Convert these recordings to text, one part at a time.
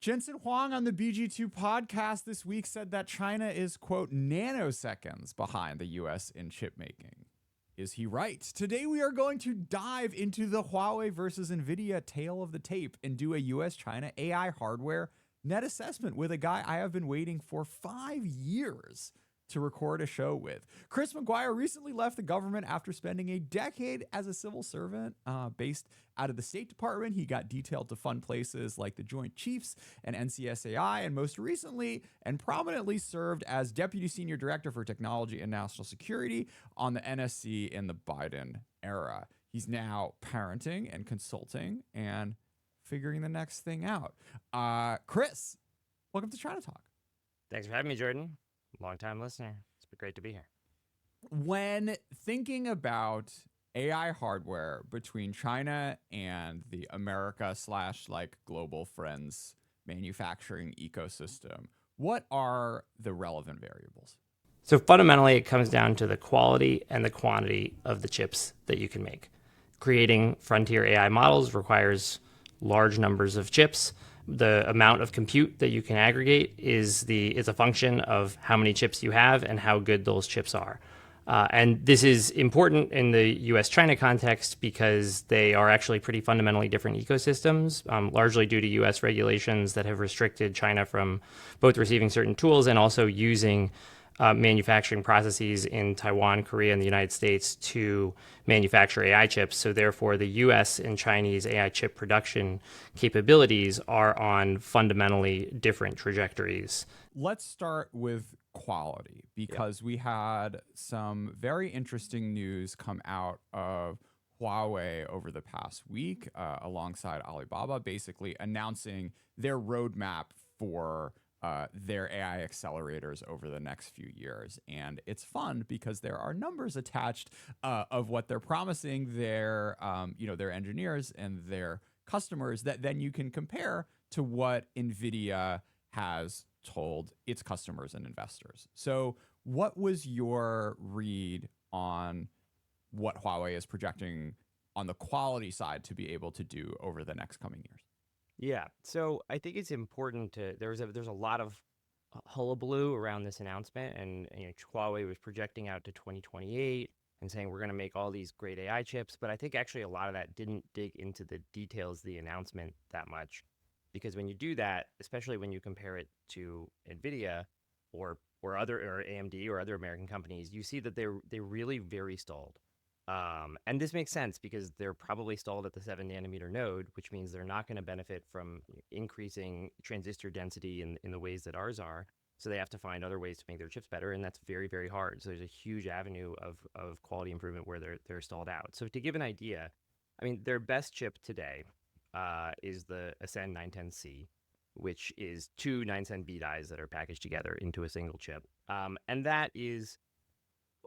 Jensen Huang on the BG2 podcast this week said that China is, quote, nanoseconds behind the U.S. in chip making. Is he right? Today we are going to dive into the Huawei versus Nvidia tale of the tape and do a U.S.-China AI hardware net assessment with a guy I have been waiting for 5 years to record a show with. Chris McGuire recently left the government after spending a decade as a civil servant based out of the State Department. He got detailed to fund places like the Joint Chiefs and NCSAI, and most recently and prominently served as Deputy Senior Director for Technology and National Security on the NSC in the Biden era. He's now parenting and consulting and figuring the next thing out. Chris, welcome to ChinaTalk. Thanks for having me, Jordan. Long-time listener. It's been great to be here. When thinking about AI hardware between China and the America / global friends manufacturing ecosystem, what are the relevant variables? So fundamentally, it comes down to the quality and the quantity of the chips that you can make. Creating frontier AI models requires large numbers of chips. The amount of compute that you can aggregate is a function of how many chips you have and how good those chips are. And this is important in the US-China context because they are actually pretty fundamentally different ecosystems, largely due to US regulations that have restricted China from both receiving certain tools and also using manufacturing processes in Taiwan, Korea, and the United States to manufacture AI chips. So therefore, the US and Chinese AI chip production capabilities are on fundamentally different trajectories. Let's start with quality because we had some very interesting news come out of Huawei over the past week alongside Alibaba, basically announcing their roadmap for their AI accelerators over the next few years. And it's fun because there are numbers attached of what they're promising their engineers and their customers that then you can compare to what Nvidia has told its customers and investors. So what was your read on what Huawei is projecting on the quality side to be able to do over the next coming years? Yeah, so I think it's important to there's a lot of hullabaloo around this announcement, and Huawei was projecting out to 2028 and saying we're going to make all these great AI chips, but I think actually a lot of that didn't dig into the details of the announcement that much, because when you do that, especially when you compare it to Nvidia or AMD or other American companies, you see that they're really very stalled. And this makes sense because they're probably stalled at the 7-nanometer node, which means they're not going to benefit from increasing transistor density in the ways that ours are. So they have to find other ways to make their chips better, and that's very, very hard. So there's a huge avenue of quality improvement where they're stalled out. So to give an idea, I mean, their best chip today is the Ascend 910C, which is two 910B dies that are packaged together into a single chip. And that is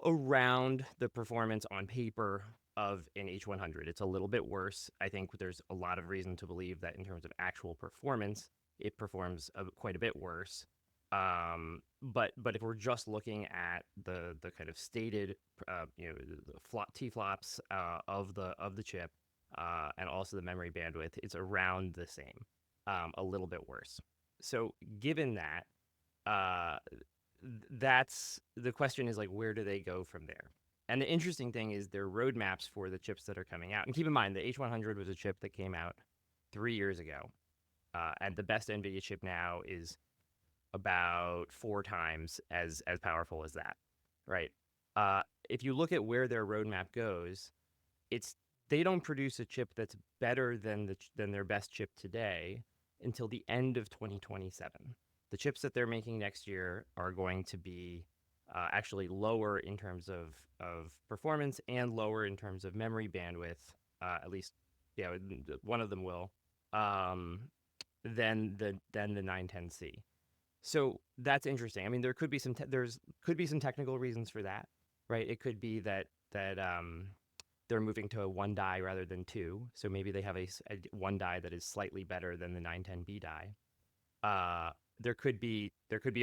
around the performance on paper of an H100. It's a little bit worse. I think there's a lot of reason to believe that in terms of actual performance, it performs quite a bit worse. But if we're just looking at the kind of stated, the T-flops of the chip and also the memory bandwidth, it's around the same, a little bit worse. So given that, that's the question is like, where do they go from there? And the interesting thing is their roadmaps for the chips that are coming out. And keep in mind, the H100 was a chip that came out 3 years ago. And the best NVIDIA chip now is about 4 times as powerful as that, right? If you look at where their roadmap goes, they don't produce a chip that's better than their best chip today until the end of 2027. The chips that they're making next year are going to be actually lower in terms of performance and lower in terms of memory bandwidth, at least, one of them will, than the 910C. So that's interesting. I mean, there could be some technical reasons for that, right? It could be that they're moving to a 1 die rather than 2, so maybe they have a 1 die that is slightly better than the 910B die. There could be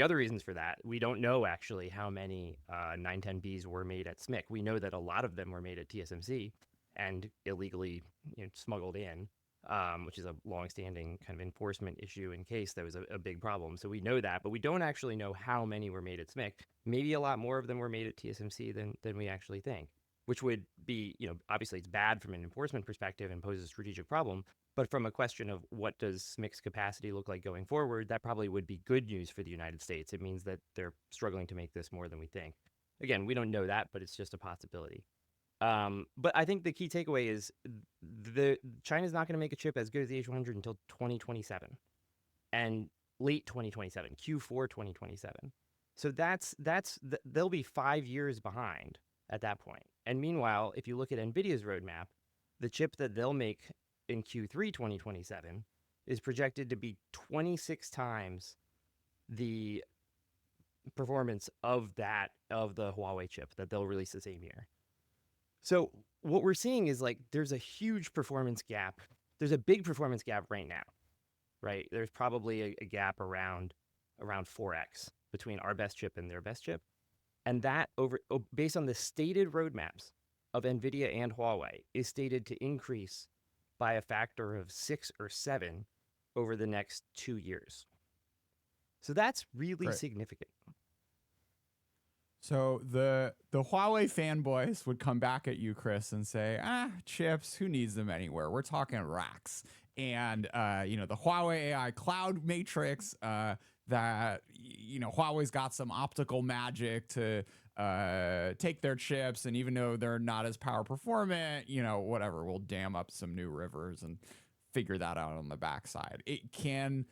other reasons for that. We don't know actually how many 910Bs were made at SMIC. We know that a lot of them were made at TSMC and illegally smuggled in. which is a longstanding kind of enforcement issue in case there was a big problem. So we know that, but we don't actually know how many were made at SMIC. Maybe a lot more of them were made at TSMC than we actually think, which would be, obviously it's bad from an enforcement perspective and poses a strategic problem. But from a question of what does SMIC's capacity look like going forward, that probably would be good news for the United States. It means that they're struggling to make this more than we think. Again, we don't know that, but it's just a possibility. But I think the key takeaway is the China's not going to make a chip as good as the H100 until 2027 and late 2027, Q4 2027. So they'll be 5 years behind at that point. And meanwhile, if you look at Nvidia's roadmap, the chip that they'll make in Q3 2027 is projected to be 26 times the performance of the Huawei chip that they'll release the same year. So what we're seeing is like there's a huge performance gap. There's a big performance gap right now, right? There's probably a gap around 4x between our best chip and their best chip. And that based on the stated roadmaps of Nvidia and Huawei is stated to increase by a factor of 6 or 7 over the next 2 years. So that's really significant. So the Huawei fanboys would come back at you, Chris, and say, chips, who needs them anywhere? We're talking racks. And, the Huawei AI cloud matrix, that, Huawei's got some optical magic to take their chips. And even though they're not as power performant, whatever, we'll dam up some new rivers and figure that out on the backside. It can...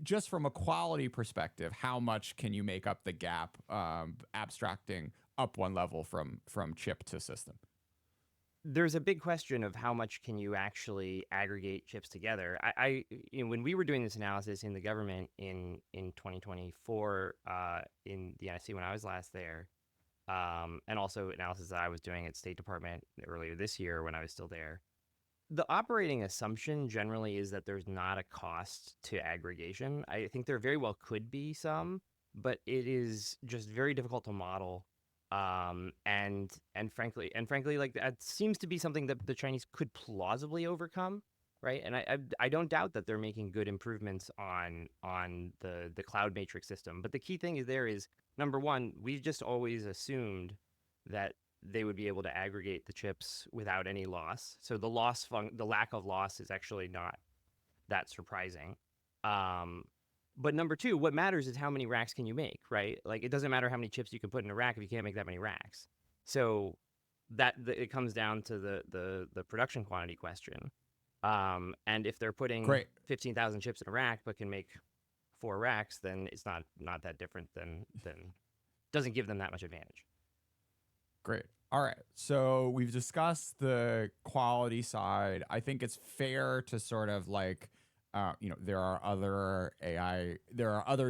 just from a quality perspective, how much can you make up the gap, abstracting up one level from chip to system? There's a big question of how much can you actually aggregate chips together. When we were doing this analysis in the government in 2024, in the NSC when I was last there, and also analysis that I was doing at State Department earlier this year when I was still there, the operating assumption generally is that there's not a cost to aggregation. I think there very well could be some, but it is just very difficult to model. And frankly, like that seems to be something that the Chinese could plausibly overcome, right? And I don't doubt that they're making good improvements on the cloud matrix system. But the key thing is number one, we've just always assumed that they would be able to aggregate the chips without any loss. So the lack of loss is actually not that surprising. But number two, what matters is how many racks can you make, right? Like it doesn't matter how many chips you can put in a rack if you can't make that many racks. So it comes down to the production quantity question. And if they're putting 15,000 chips in a rack but can make 4 racks, then it's not that different than doesn't give them that much advantage. Great. All right. So we've discussed the quality side. I think it's fair to sort of like, there are other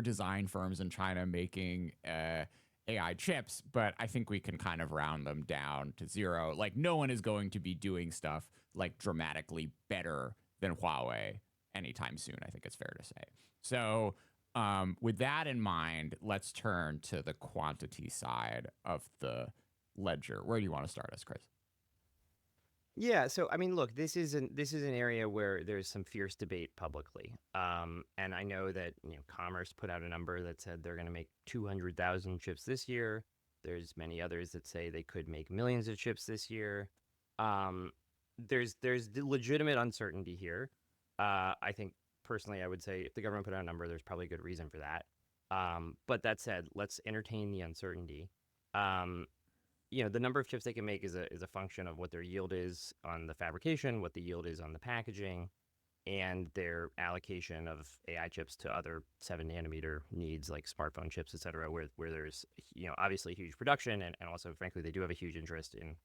design firms in China making AI chips, but I think we can kind of round them down to 0. Like no one is going to be doing stuff like dramatically better than Huawei anytime soon. I think it's fair to say. So with that in mind, let's turn to the quantity side of the ledger. Where do you want to start us, Chris? Yeah, so I mean, look, this is an area where there's some fierce debate publicly, and I know that Commerce put out a number that said they're going to make 200,000 chips this year. There's many others that say they could make millions of chips this year. There's the legitimate uncertainty here. I think personally, I would say if the government put out a number, there's probably a good reason for that. But that said, let's entertain the uncertainty. The number of chips they can make is a function of what their yield is on the fabrication, what the yield is on the packaging, and their allocation of AI chips to other 7-nanometer needs like smartphone chips, et cetera, where there's obviously huge production and also, frankly, they do have a huge interest in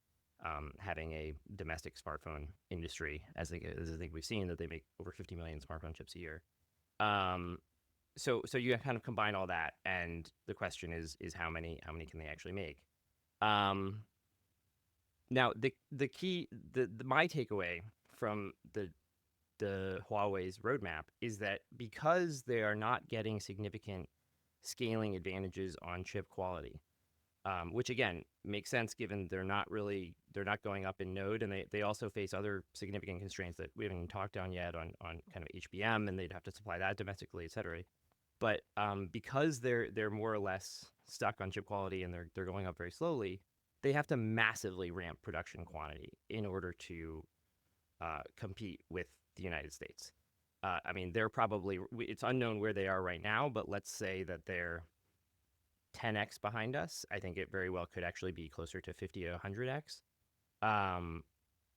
having a domestic smartphone industry, as I think we've seen that they make over 50 million smartphone chips a year. So you kind of combine all that, and the question is how many can they actually make? Now the key, my takeaway from the Huawei's roadmap is that because they are not getting significant scaling advantages on chip quality, which again makes sense given they're not going up in node, and they also face other significant constraints that we haven't even talked on yet on kind of HBM, and they'd have to supply that domestically, et cetera. But because they're more or less stuck on chip quality and they're going up very slowly, they have to massively ramp production quantity in order to compete with the United States. I mean, they're probably, it's unknown where they are right now, but let's say that they're 10x behind us. I think it very well could actually be closer to 50 to 100x.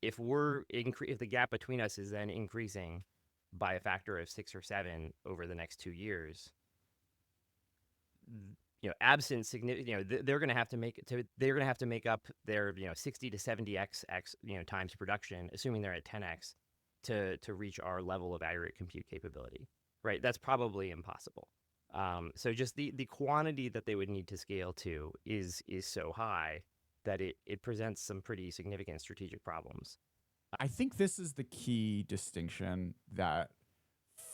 If if the gap between us is then increasing by a factor of 6 or 7 over the next 2 years, absent significant, they're going to have to make up their 60 to 70x times production, assuming they're at 10x, to reach our level of aggregate compute capability. Right? That's probably impossible. So just the quantity that they would need to scale to is so high that it presents some pretty significant strategic problems. I think this is the key distinction that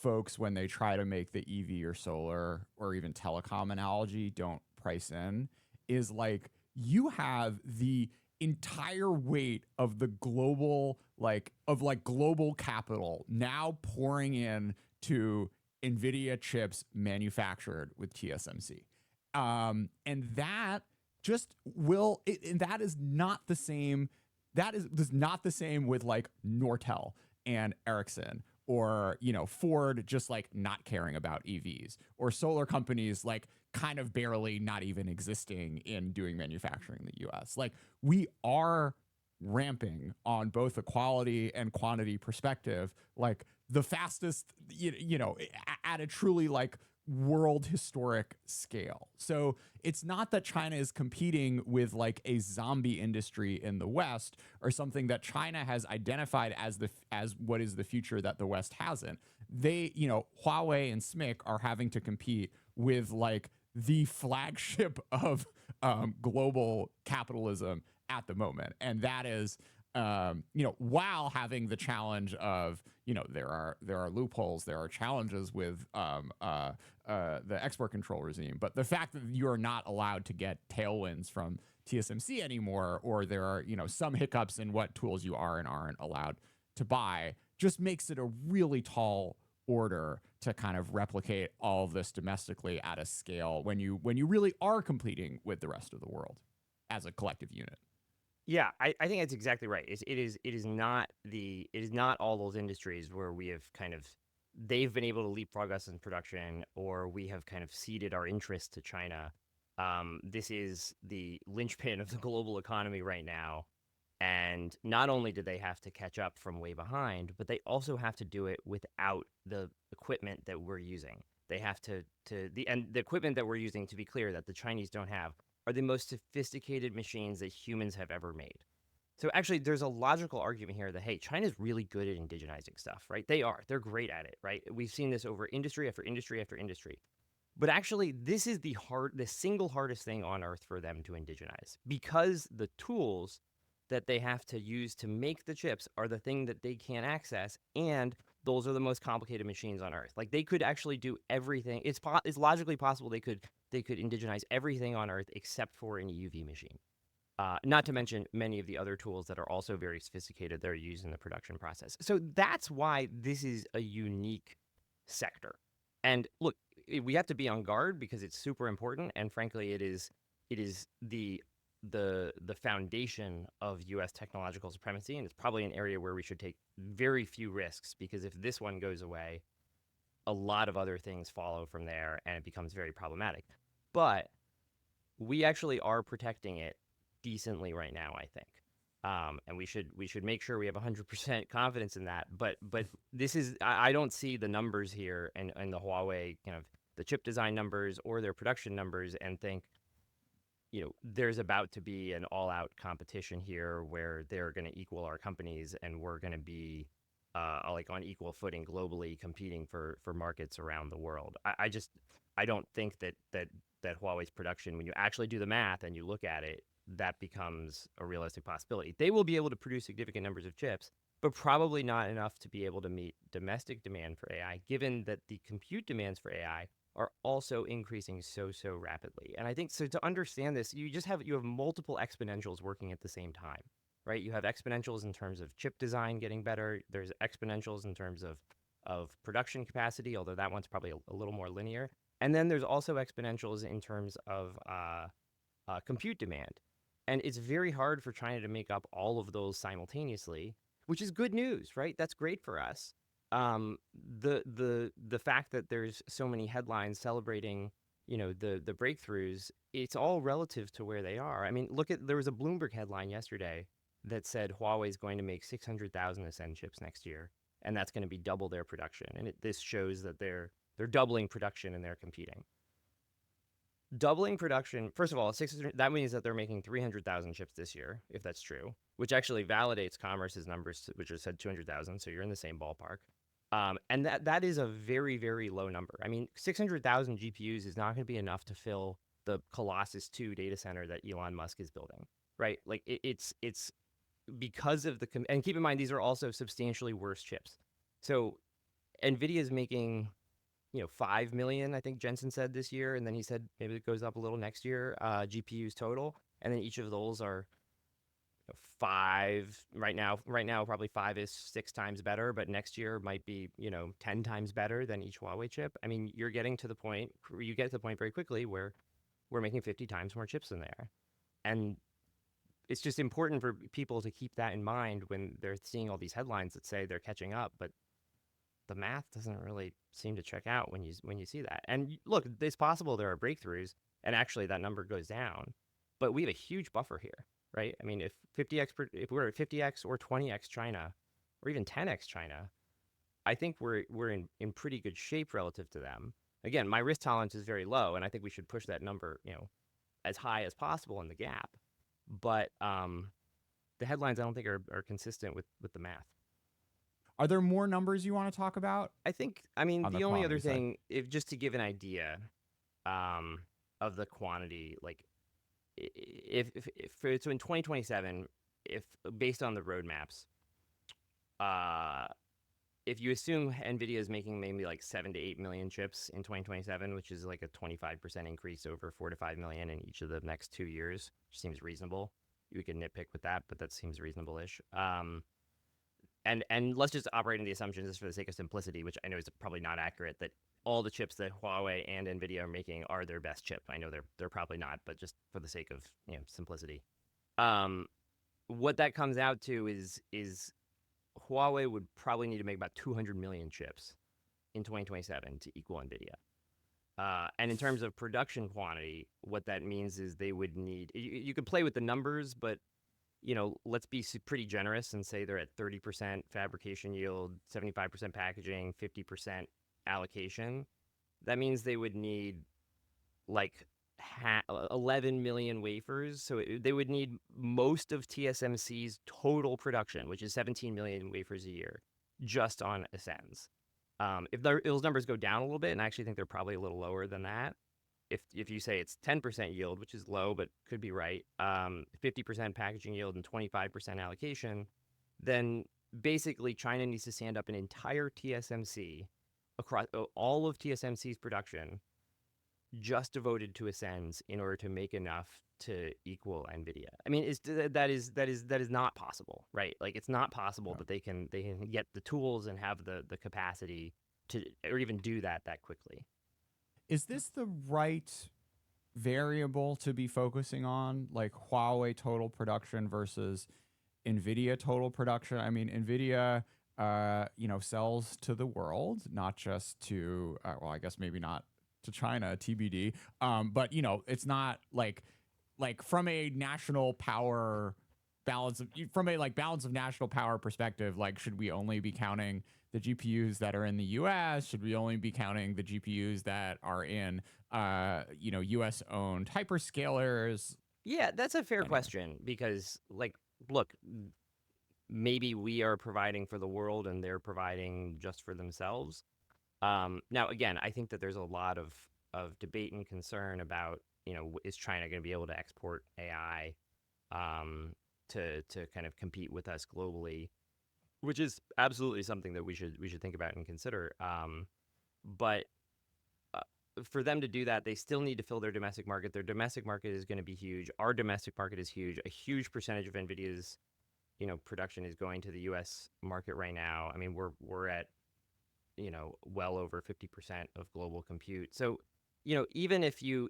folks, when they try to make the EV or solar or even telecom analogy, don't price in, is like you have the entire weight of the global global capital now pouring in to Nvidia chips manufactured with TSMC. And that just will, and that is not the same. That is not the same with like Nortel and Ericsson, or Ford just like not caring about EVs, or solar companies like kind of barely not even existing in doing manufacturing in the US. Like, we are ramping on both a quality and quantity perspective, like the fastest, at a truly like world historic scale. So it's not that China is competing with like a zombie industry in the West, or something that China has identified as what is the future that the West hasn't. They, Huawei and SMIC are having to compete with like the flagship of global capitalism at the moment, and that is while having the challenge of, there are loopholes, there are challenges with the export control regime, but the fact that you are not allowed to get tailwinds from TSMC anymore, or there are some hiccups in what tools you are and aren't allowed to buy, just makes it a really tall order to kind of replicate all of this domestically at a scale when you really are competing with the rest of the world as a collective unit. Yeah, I think that's exactly right. It is not all those industries where we have they've been able to leapfrog us in production, or we have kind of ceded our interest to China. This is the linchpin of the global economy right now. And not only do they have to catch up from way behind, but they also have to do it without the equipment that we're using. They have and the equipment that we're using, to be clear, that the Chinese don't have, are the most sophisticated machines that humans have ever made. So actually, there's a logical argument here that, hey, China's really good at indigenizing stuff, right? They're great at it, right? We've seen this over industry after industry after industry. But actually, this is the single hardest thing on earth for them to indigenize, because the tools that they have to use to make the chips are the thing that they can't access, and those are the most complicated machines on earth. Like, they could actually do everything. It's logically possible they could indigenize everything on earth except for an EUV machine. Not to mention many of the other tools that are also very sophisticated that are used in the production process. So that's why this is a unique sector. And look, we have to be on guard because it's super important, and frankly, it is the foundation of U.S. technological supremacy, and it's probably an area where we should take very few risks, because if this one goes away, a lot of other things follow from there, and it becomes very problematic. But we actually are protecting it decently right now, I think. And we should make sure we have 100% confidence in that. But this is, I don't see the numbers here and the Huawei kind of the chip design numbers or their production numbers and think, there's about to be an all-out competition here where they're going to equal our companies, and we're going to be like on equal footing globally, competing for markets around the world. I don't think that Huawei's production, when you actually do the math and you look at it, that becomes a realistic possibility. They will be able to produce significant numbers of chips, but probably not enough to be able to meet domestic demand for AI, given that the compute demands for AI are also increasing so rapidly. And I think so to understand this, you have multiple exponentials working at the same time, right? You have exponentials in terms of chip design getting better. There's exponentials in terms of production capacity, although that one's probably a little more linear. And then there's also exponentials in terms of compute demand. And it's very hard for China to make up all of those simultaneously, which is good news, right? That's great for us. The fact that there's so many headlines celebrating, the breakthroughs, it's all relative to where they are. I mean, there was a Bloomberg headline yesterday that said Huawei is going to make 600,000 Ascend chips next year, and that's going to be double their production. And this shows that they're doubling production and they're competing. Doubling production, first of all, 600, that means that they're making 300,000 chips this year, if that's true, which actually validates Commerce's numbers, which are said 200,000. So you're in the same ballpark. And that is a very, very low number. I mean, 600,000 GPUs is not going to be enough to fill the Colossus 2 data center that Elon Musk is building, right? Like it's because of and keep in mind, these are also substantially worse chips. So Nvidia is making 5 million, I think Jensen said this year. And then he said maybe it goes up a little next year, GPUs total. And then each of those are 5 right now. Right now, probably 5 is 6 times better, but next year might be, 10 times better than each Huawei chip. I mean, you get to the point very quickly where we're making 50 times more chips than there. And it's just important for people to keep that in mind when they're seeing all these headlines that say they're catching up, but the math doesn't really seem to check out when you see that. And look, it's possible there are breakthroughs, and actually that number goes down, but we have a huge buffer here, right? I mean, if if we're at 50x or 20x China, or even 10x China, I think we're in pretty good shape relative to them. Again, my risk tolerance is very low, and I think we should push that number, as high as possible in the gap. But the headlines I don't think are consistent with the math. Are there more numbers you want to talk about I mean, on the the only other quantity side? thing, if just to give an idea of the quantity, like so in 2027, if based on the roadmaps, if you assume Nvidia is making maybe like 7 to 8 million chips in 2027, which is like a 25% increase over 4 to 5 million in each of the next 2 years, which seems reasonable. You can nitpick with that, but that seems reasonable-ish. And let's just operate in the assumption, just for the sake of simplicity, which I know is probably not accurate, that all the chips that Huawei and Nvidia are making are their best chip. I know they're probably not, but just for the sake of simplicity, what that comes out to is Huawei would probably need to make about 200 million chips in 2027 to equal Nvidia. And in terms of production quantity, what that means is they would need. You could play with the numbers, but let's be pretty generous and say they're at 30% fabrication yield, 75% packaging, 50% allocation. That means they would need like 11 million wafers. So they would need most of TSMC's total production, which is 17 million wafers a year, just on Ascends. If those numbers go down a little bit, and I actually think they're probably a little lower than that, if you say it's 10% yield, which is low but could be right, 50% packaging yield and 25% allocation, then basically China needs to stand up an entire TSMC across all of TSMC's production just devoted to Ascends in order to make enough to equal Nvidia. I mean, that is not possible, right? Like it's not possible that they can get the tools and have the capacity to or even do that quickly. Is this the right variable to be focusing on, like Huawei total production versus Nvidia total production? I mean, Nvidia, sells to the world, not just to, well, I guess maybe not to China, TBD. But it's not like from a national power balance from a balance of national power perspective, like should we only be counting the GPUs that are in the US? Should we only be counting the GPUs that are in US owned hyperscalers? Yeah, that's a fair question because look, maybe we are providing for the world and they're providing just for themselves. Now, again, I think that there's a lot of debate and concern about, is China going to be able to export AI to kind of compete with us globally, which is absolutely something that we should think about and consider. But for them to do that, they still need to fill their domestic market. Their domestic market is going to be huge. Our domestic market is huge. A huge percentage of Nvidia's production is going to the U.S. market right now. I mean, we're at well over 50% of global compute. So even if you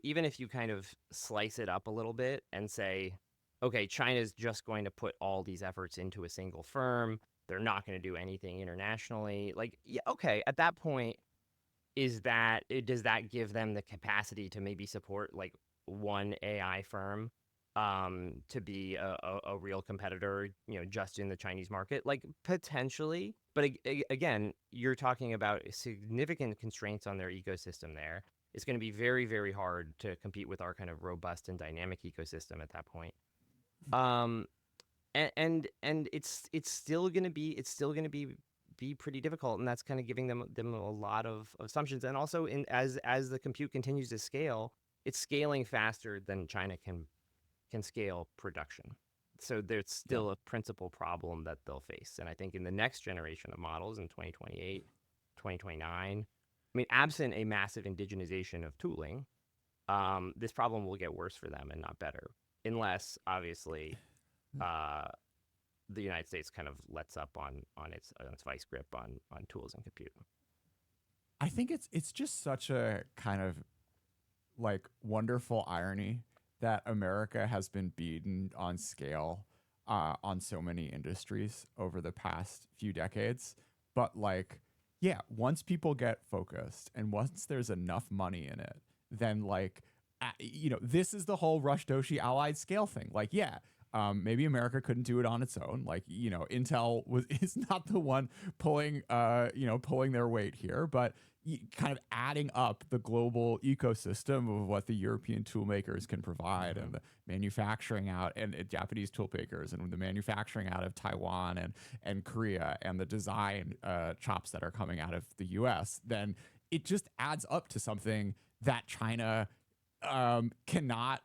kind of slice it up a little bit and say, okay, China's just going to put all these efforts into a single firm. They're not going to do anything internationally. Like, yeah, okay, at that point, does that give them the capacity to maybe support like one AI firm to be a real competitor, just in the Chinese market? Like, potentially, but again, you're talking about significant constraints on their ecosystem there. It's going to be very, very hard to compete with our kind of robust and dynamic ecosystem at that point. Um, and it's still going to be pretty difficult, and that's kind of giving them a lot of assumptions. And also, as the compute continues to scale, it's scaling faster than China can scale production. So there's still a principal problem that they'll face. And I think in the next generation of models in 2028, 2029, I mean, absent a massive indigenization of tooling, this problem will get worse for them and not better, unless obviously the United States kind of lets up on its vice grip on tools and compute. I think it's just such a kind of like wonderful irony that America has been beaten on scale on so many industries over the past few decades. But like, yeah, once people get focused and once there's enough money in it, then like, this is the whole Rush Doshi allied scale thing. Like, yeah, maybe America couldn't do it on its own. Like, Intel is not the one pulling their weight here, but kind of adding up the global ecosystem of what the European tool makers can provide, and the manufacturing out and Japanese tool makers, and the manufacturing out of Taiwan and Korea, and the design chops that are coming out of the US, then it just adds up to something that China cannot,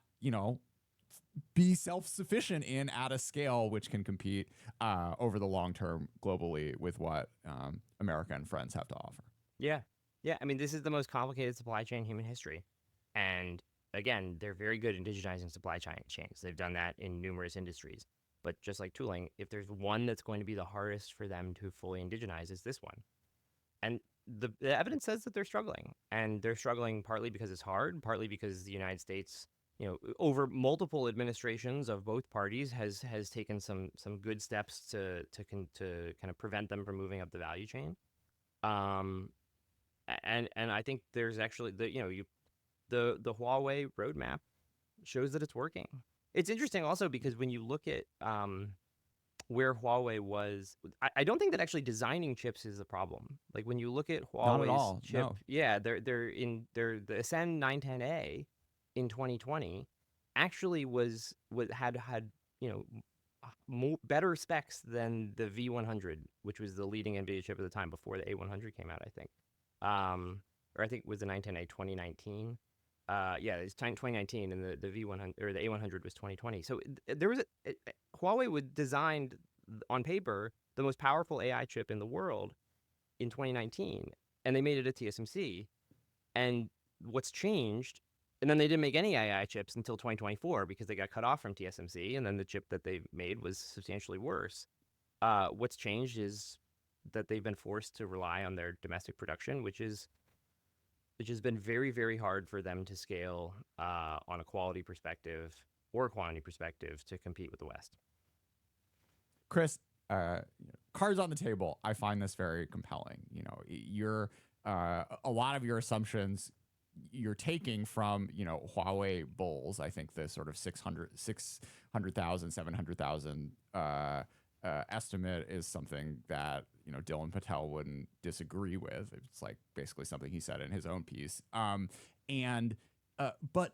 be self-sufficient in at a scale which can compete over the long term globally with what America and friends have to offer. Yeah. Yeah. I mean, this is the most complicated supply chain in human history. And again, they're very good at indigenizing supply chains. They've done that in numerous industries. But just like tooling, if there's one that's going to be the hardest for them to fully indigenize, is this one. And the evidence says that they're struggling. And they're struggling partly because it's hard, partly because the United States, over multiple administrations of both parties, has taken some good steps to kind of prevent them from moving up the value chain. And I think there's actually the Huawei roadmap shows that it's working. It's interesting also because when you look at where Huawei was, I don't think that actually designing chips is the problem. Like when you look at Not at Huawei's all. chip, No. yeah, they're the Ascend 910A in 2020 actually had better specs than the V100, which was the leading NVIDIA chip at the time before the A100 came out, I think. Or I think it was the 910A 2019. Yeah, it's 2019, and the V100 or the A100 was 2020. So there was Huawei would designed on paper the most powerful AI chip in the world in 2019, and they made it at TSMC. And what's changed? And then they didn't make any AI chips until 2024 because they got cut off from TSMC, and then the chip that they made was substantially worse. What's changed is that they've been forced to rely on their domestic production, which has been very, very hard for them to scale on a quality perspective or a quantity perspective to compete with the West. Chris, cards on the table. I find this very compelling. You're a lot of your assumptions you're taking from Huawei bulls. I think the sort of 600,000, 700,000 estimate is something that Dylan Patel wouldn't disagree with. It's like basically something he said in his own piece. But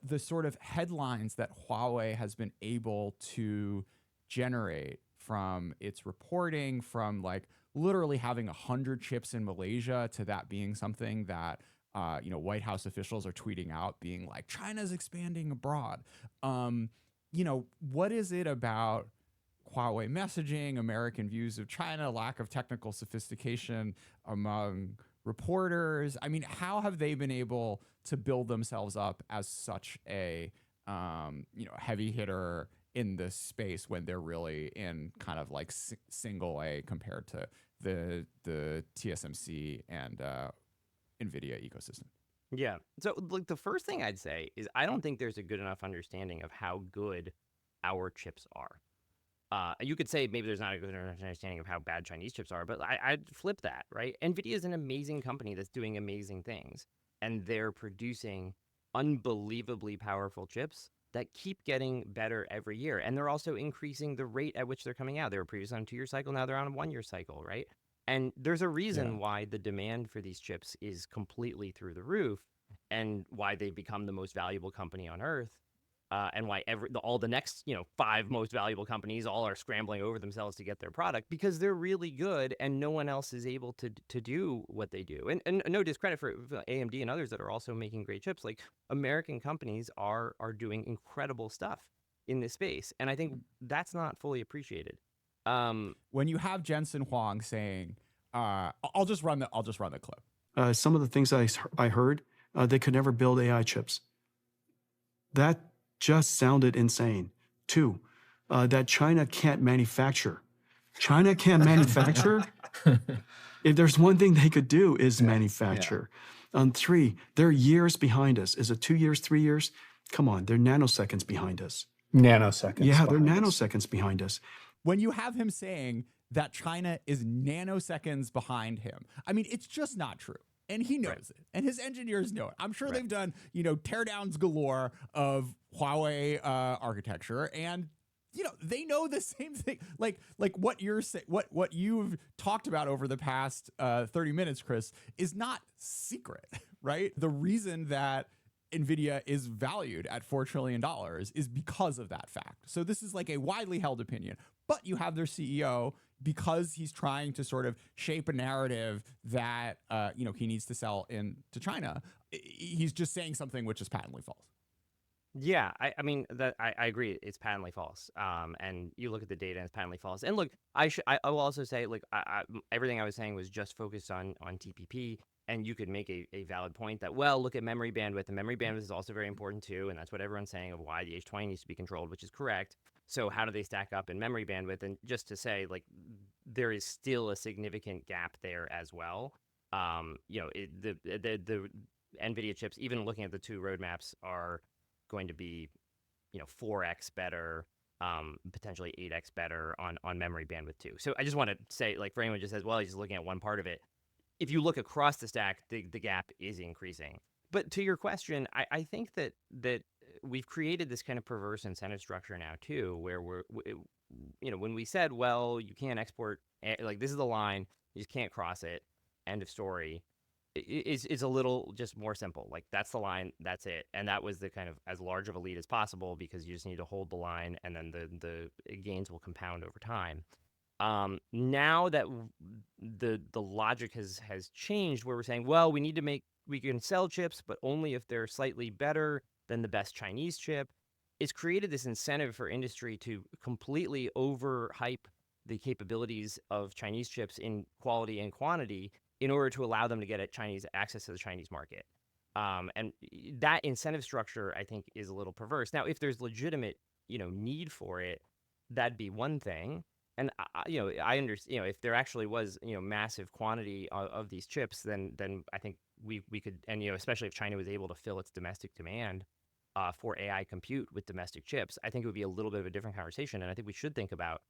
the sort of headlines that Huawei has been able to generate from its reporting, from like literally having 100 chips in Malaysia to that being something that White House officials are tweeting out, being like, China's expanding abroad. What is it about Huawei messaging, American views of China, lack of technical sophistication among reporters? I mean, how have they been able to build themselves up as such a heavy hitter in this space when they're really in kind of like single A compared to the TSMC and Nvidia ecosystem? Yeah. So, like, the first thing I'd say is I don't think there's a good enough understanding of how good our chips are. You could say maybe there's not a good enough understanding of how bad Chinese chips are, but I'd flip that, right? Nvidia is an amazing company that's doing amazing things, and they're producing unbelievably powerful chips that keep getting better every year. And they're also increasing the rate at which they're coming out. They were previously on a 2-year cycle, now they're on a 1-year cycle, right? And there's a Yeah. reason why the demand for these chips is completely through the roof, and why they've become the most valuable company on earth, and why all the next 5 most valuable companies all are scrambling over themselves to get their product, because they're really good and no one else is able to do what they do. And no discredit for AMD and others that are also making great chips. Like, American companies are doing incredible stuff in this space, and I think that's not fully appreciated. When you have Jensen Huang saying, I'll just run the clip. Some of the things I heard, they could never build AI chips. That just sounded insane. 2, that China can't manufacture. China can't manufacture? If there's one thing they could do is manufacture. 3, they're years behind us. Is it 2 years, 3 years? Come on, they're nanoseconds behind us. Nanoseconds. Yeah, they're behind us. nanoseconds behind us. When you have him saying that China is nanoseconds behind him, I mean, it's just not true. And he knows it. And his engineers know it. I'm sure they've done, teardowns galore of Huawei architecture. And, they know the same thing. Like what you're saying, what you've talked about over the past 30 minutes, Chris, is not secret, right? The reason that Nvidia is valued at $4 trillion is because of that fact. So this is like a widely held opinion. But you have their CEO, because he's trying to sort of shape a narrative that he needs to sell into China. He's just saying something which is patently false. Yeah, I mean that I agree. It's patently false. And you look at the data, and it's patently false. And look, I will also say, like, everything I was saying was just focused on TPP. And you could make a valid point that, well, look at memory bandwidth. And memory bandwidth is also very important too. And that's what everyone's saying of why the H20 needs to be controlled, which is correct. So how do they stack up in memory bandwidth? And just to say, like, there is still a significant gap there as well. The NVIDIA chips, even looking at the 2 roadmaps, are going to be 4x better, potentially 8x better on memory bandwidth too. So I just want to say, like, for anyone who just says, well, he's just looking at one part of it, if you look across the stack, the gap is increasing. But to your question, I think that we've created this kind of perverse incentive structure now too, where when we said, well, you can't export, like, this is the line, you just can't cross it, end of story, is a little just more simple. Like, that's the line, that's it. And that was the kind of as large of a lead as possible, because you just need to hold the line, and then the gains will compound over time. Now that the logic has changed, where we're saying, well, we can sell chips, but only if they're slightly better than the best Chinese chip. It's created this incentive for industry to completely overhype the capabilities of Chinese chips in quality and quantity in order to allow them to get access to the Chinese market. And that incentive structure, I think, is a little perverse. Now, if there's legitimate, need for it, that'd be one thing. And I understand, if there actually was, massive quantity of these chips, then I think we could, and especially if China was able to fill its domestic demand for AI compute with domestic chips, I think it would be a little bit of a different conversation. And I think we should think about,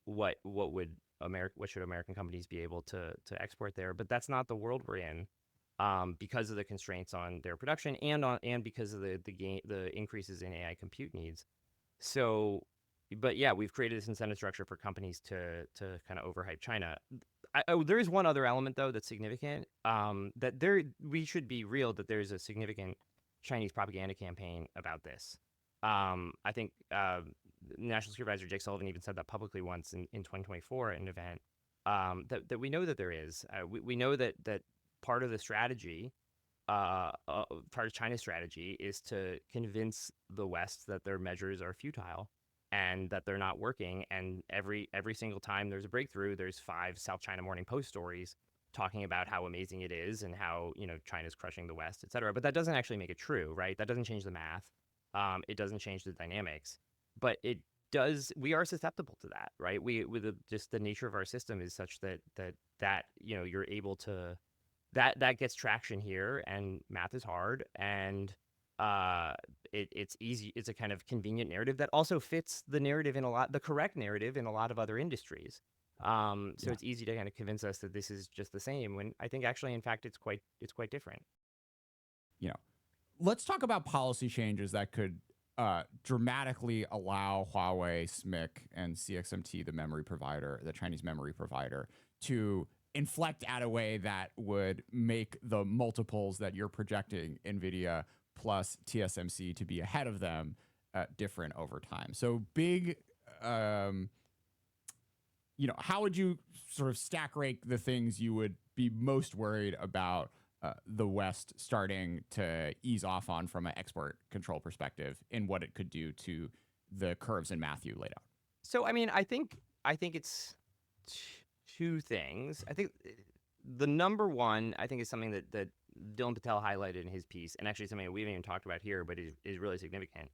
what should American companies be able to export there? But that's not the world we're in, because of the constraints on their production and because of the increases in AI compute needs. So. But yeah, we've created this incentive structure for companies to kind of overhype China. There is one other element, though, that's significant. We should be real that there's a significant Chinese propaganda campaign about this. I think National Security Advisor Jake Sullivan even said that publicly once in 2024 at an event. That we know that there is. We know that part of the strategy, part of China's strategy, is to convince the West that their measures are futile and that they're not working. And every single time there's a breakthrough, there's 5 South China Morning Post stories talking about how amazing it is and how, China's crushing the West, et cetera. But that doesn't actually make it true, right? That doesn't change the math. It doesn't change the dynamics, but it does. We are susceptible to that, right? Just the nature of our system is such that you're able to, that gets traction here, and math is hard, and it's easy. It's a kind of convenient narrative that also fits the correct narrative in a lot of other industries. So it's easy to kind of convince us that this is just the same, when I think actually, in fact, it's quite different. Let's talk about policy changes that could dramatically allow Huawei, SMIC, and CXMT, the Chinese memory provider, to inflect at a way that would make the multiples that you're projecting Nvidia plus TSMC to be ahead of them different over time. So big, how would you sort of stack rank the things you would be most worried about the West starting to ease off on from an export control perspective in what it could do to the curves and math you laid out? So, I mean, I think it's two things. I think the number one, I think, is something that Dylan Patel highlighted in his piece, and actually something that we haven't even talked about here, but is really significant.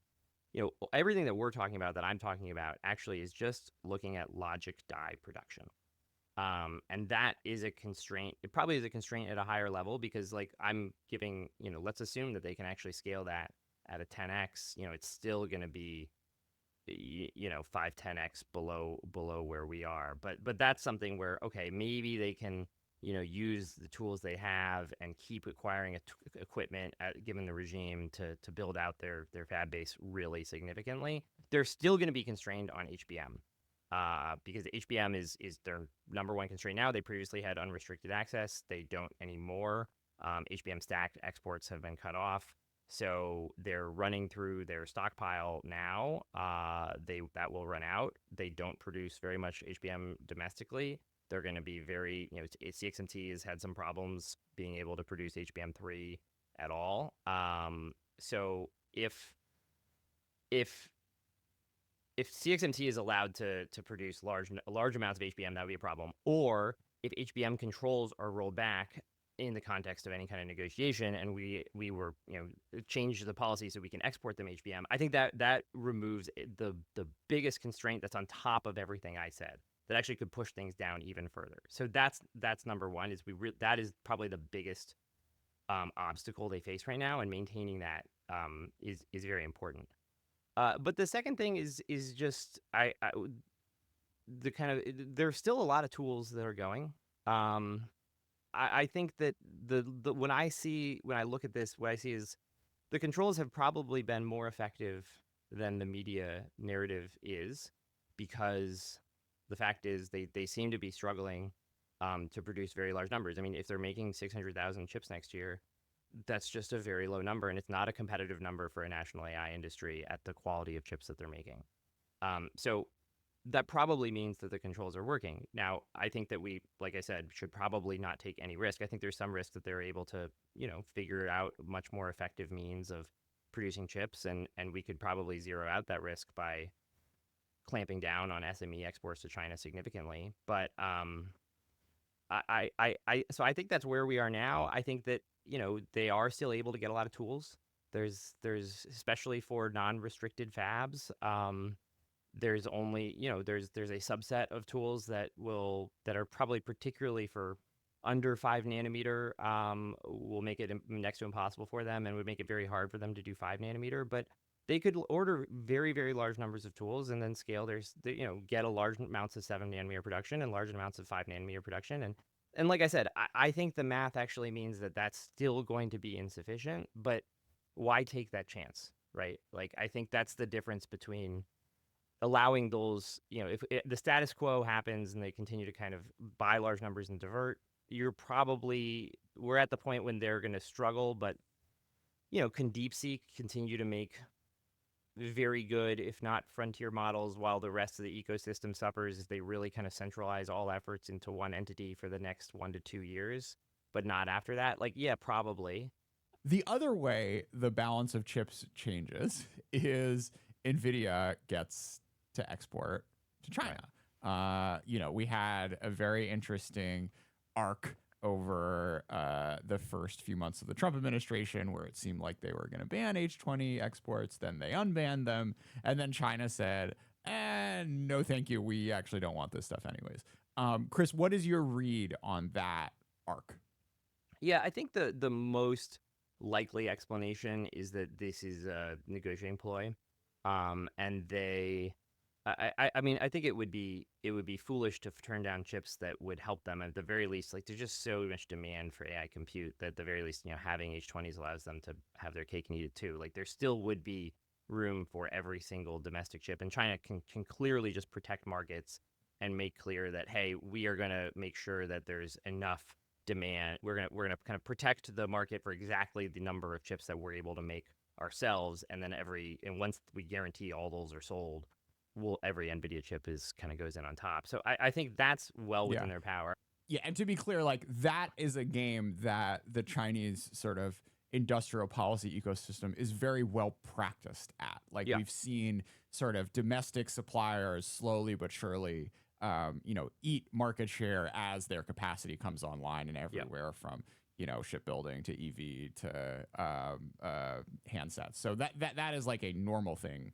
Everything that we're talking about, that I'm talking about, actually is just looking at logic die production. And that is a constraint. It probably is a constraint at a higher level, because like I'm giving, let's assume that they can actually scale that at a 10x, it's still going to be, 5, 10x below where we are. But that's something where, okay, maybe they can, use the tools they have and keep acquiring equipment given the regime to build out their fab base really significantly. They're still going to be constrained on HBM. Because the HBM is their number one constraint now. They previously had unrestricted access. They don't anymore. HBM stacked exports have been cut off. So they're running through their stockpile now. That will run out. They don't produce very much HBM domestically. They're going to be very, CXMT has had some problems being able to produce HBM3 at all. So if CXMT is allowed to produce large amounts of HBM, that would be a problem. Or if HBM controls are rolled back in the context of any kind of negotiation, and we were change the policy so we can export them HBM, I think that removes the biggest constraint that's on top of everything I said, that actually could push things down even further. So that's number one. That is probably the biggest obstacle they face right now, and maintaining that is very important. But the second thing is just there's still a lot of tools that are going. I think that when I look at this, what I see is the controls have probably been more effective than the media narrative is, because the fact is they seem to be struggling to produce very large numbers. I mean, if they're making 600,000 chips next year, that's just a very low number, and it's not a competitive number for a national AI industry at the quality of chips that they're making. So that probably means that the controls are working. Now, I think that we, like I said, should probably not take any risk. I think there's some risk that they're able to, figure out much more effective means of producing chips, and we could probably zero out that risk by clamping down on SME exports to China significantly. But so I think that's where we are now. I think that they are still able to get a lot of tools. There's especially for non-restricted fabs. There's only there's a subset of tools that are probably particularly for under 5 nanometer will make it next to impossible for them, and would make it very hard for them to do 5 nanometer. But they could order very, very large numbers of tools and then scale get a large amounts of 7 nanometer production and large amounts of 5 nanometer production. And like I said, I think the math actually means that that's still going to be insufficient, but why take that chance, right? Like, I think that's the difference between allowing those, if the status quo happens and they continue to kind of buy large numbers and divert, we're at the point when they're going to struggle, but, can DeepSeek continue to make very good, if not frontier models, while the rest of the ecosystem suffers as they really kind of centralize all efforts into one entity for the next 1 to 2 years, but not after that? Like, yeah, probably. The other way the balance of chips changes is Nvidia gets to export to China. We had a very interesting arc over the first few months of the Trump administration, where it seemed like they were going to ban H20 exports. Then they unbanned them. And then China said, no, thank you. We actually don't want this stuff anyways. Chris, what is your read on that arc? Yeah, I think the most likely explanation is that this is a negotiating ploy, and they. I mean, I think it would be foolish to turn down chips that would help them at the very least. Like, there's just so much demand for AI compute that at the very least, having H20s allows them to have their cake and eat it too. Like, there still would be room for every single domestic chip, and China can clearly just protect markets and make clear that, hey, we are going to make sure that there's enough demand. We're gonna kind of protect the market for exactly the number of chips that we're able to make ourselves, and then once we guarantee all those are sold, every Nvidia chip goes in on top. So I think that's well within their power. Yeah, and to be clear, like, that is a game that the Chinese sort of industrial policy ecosystem is very well practiced at. Like, we've seen sort of domestic suppliers slowly but surely eat market share as their capacity comes online and everywhere from, shipbuilding to EV to handsets. So that is like a normal thing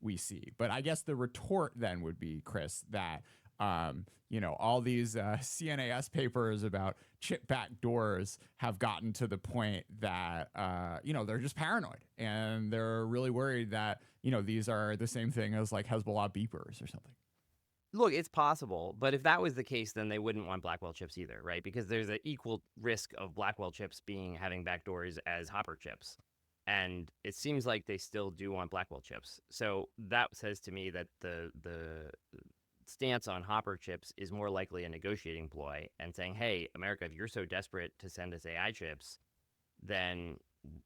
we see. But I guess the retort then would be, Chris, that all these CNAS papers about chip back doors have gotten to the point that they're just paranoid, and they're really worried that these are the same thing as like Hezbollah beepers or something. Look, it's possible, but if that was the case, then they wouldn't want Blackwell chips either, right? Because there's an equal risk of Blackwell chips having backdoors as Hopper chips. And it seems like they still do want Blackwell chips. So that says to me that the stance on Hopper chips is more likely a negotiating ploy and saying, hey, America, if you're so desperate to send us AI chips, then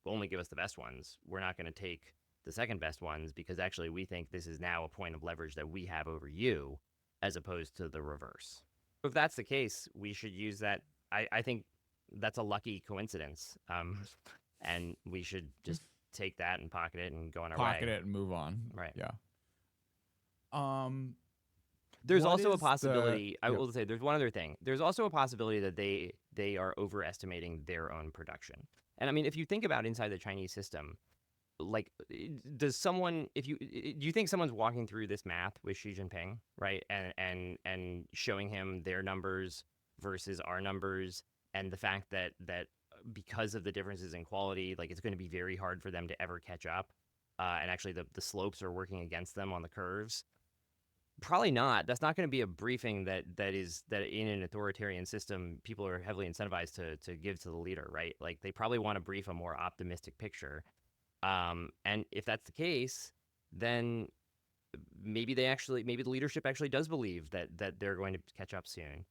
only give us the best ones. We're not going to take the second best ones because actually we think this is now a point of leverage that we have over you, as opposed to the reverse. If that's the case, we should use that. I think that's a lucky coincidence. And we should just take that and pocket it and go on our way. Pocket it and move on. Right. Yeah. There's also a possibility. I will say there's one other thing. There's also a possibility that they are overestimating their own production. And I mean, if you think about inside the Chinese system, like, do you think someone's walking through this math with Xi Jinping, right? And showing him their numbers versus our numbers, and the fact that because of the differences in quality, like, it's going to be very hard for them to ever catch up. And actually the slopes are working against them on the curves. Probably not. That's not going to be a briefing that in an authoritarian system, people are heavily incentivized to give to the leader, right? Like, they probably want to brief a more optimistic picture. And if that's the case, then maybe the leadership actually does believe that they're going to catch up soon.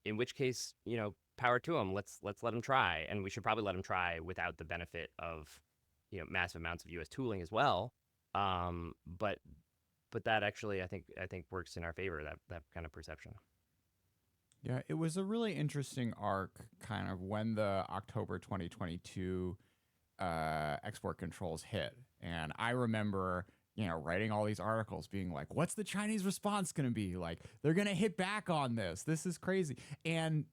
In which case, power to them. Let's let them try, and we should probably let them try without the benefit of massive amounts of U.S. tooling as well. But that actually I think works in our favor, that kind of perception. Yeah, it was a really interesting arc, kind of when the October 2022 export controls hit, and I remember writing all these articles being like, what's the Chinese response going to be? Like, they're going to hit back on this. This is crazy. And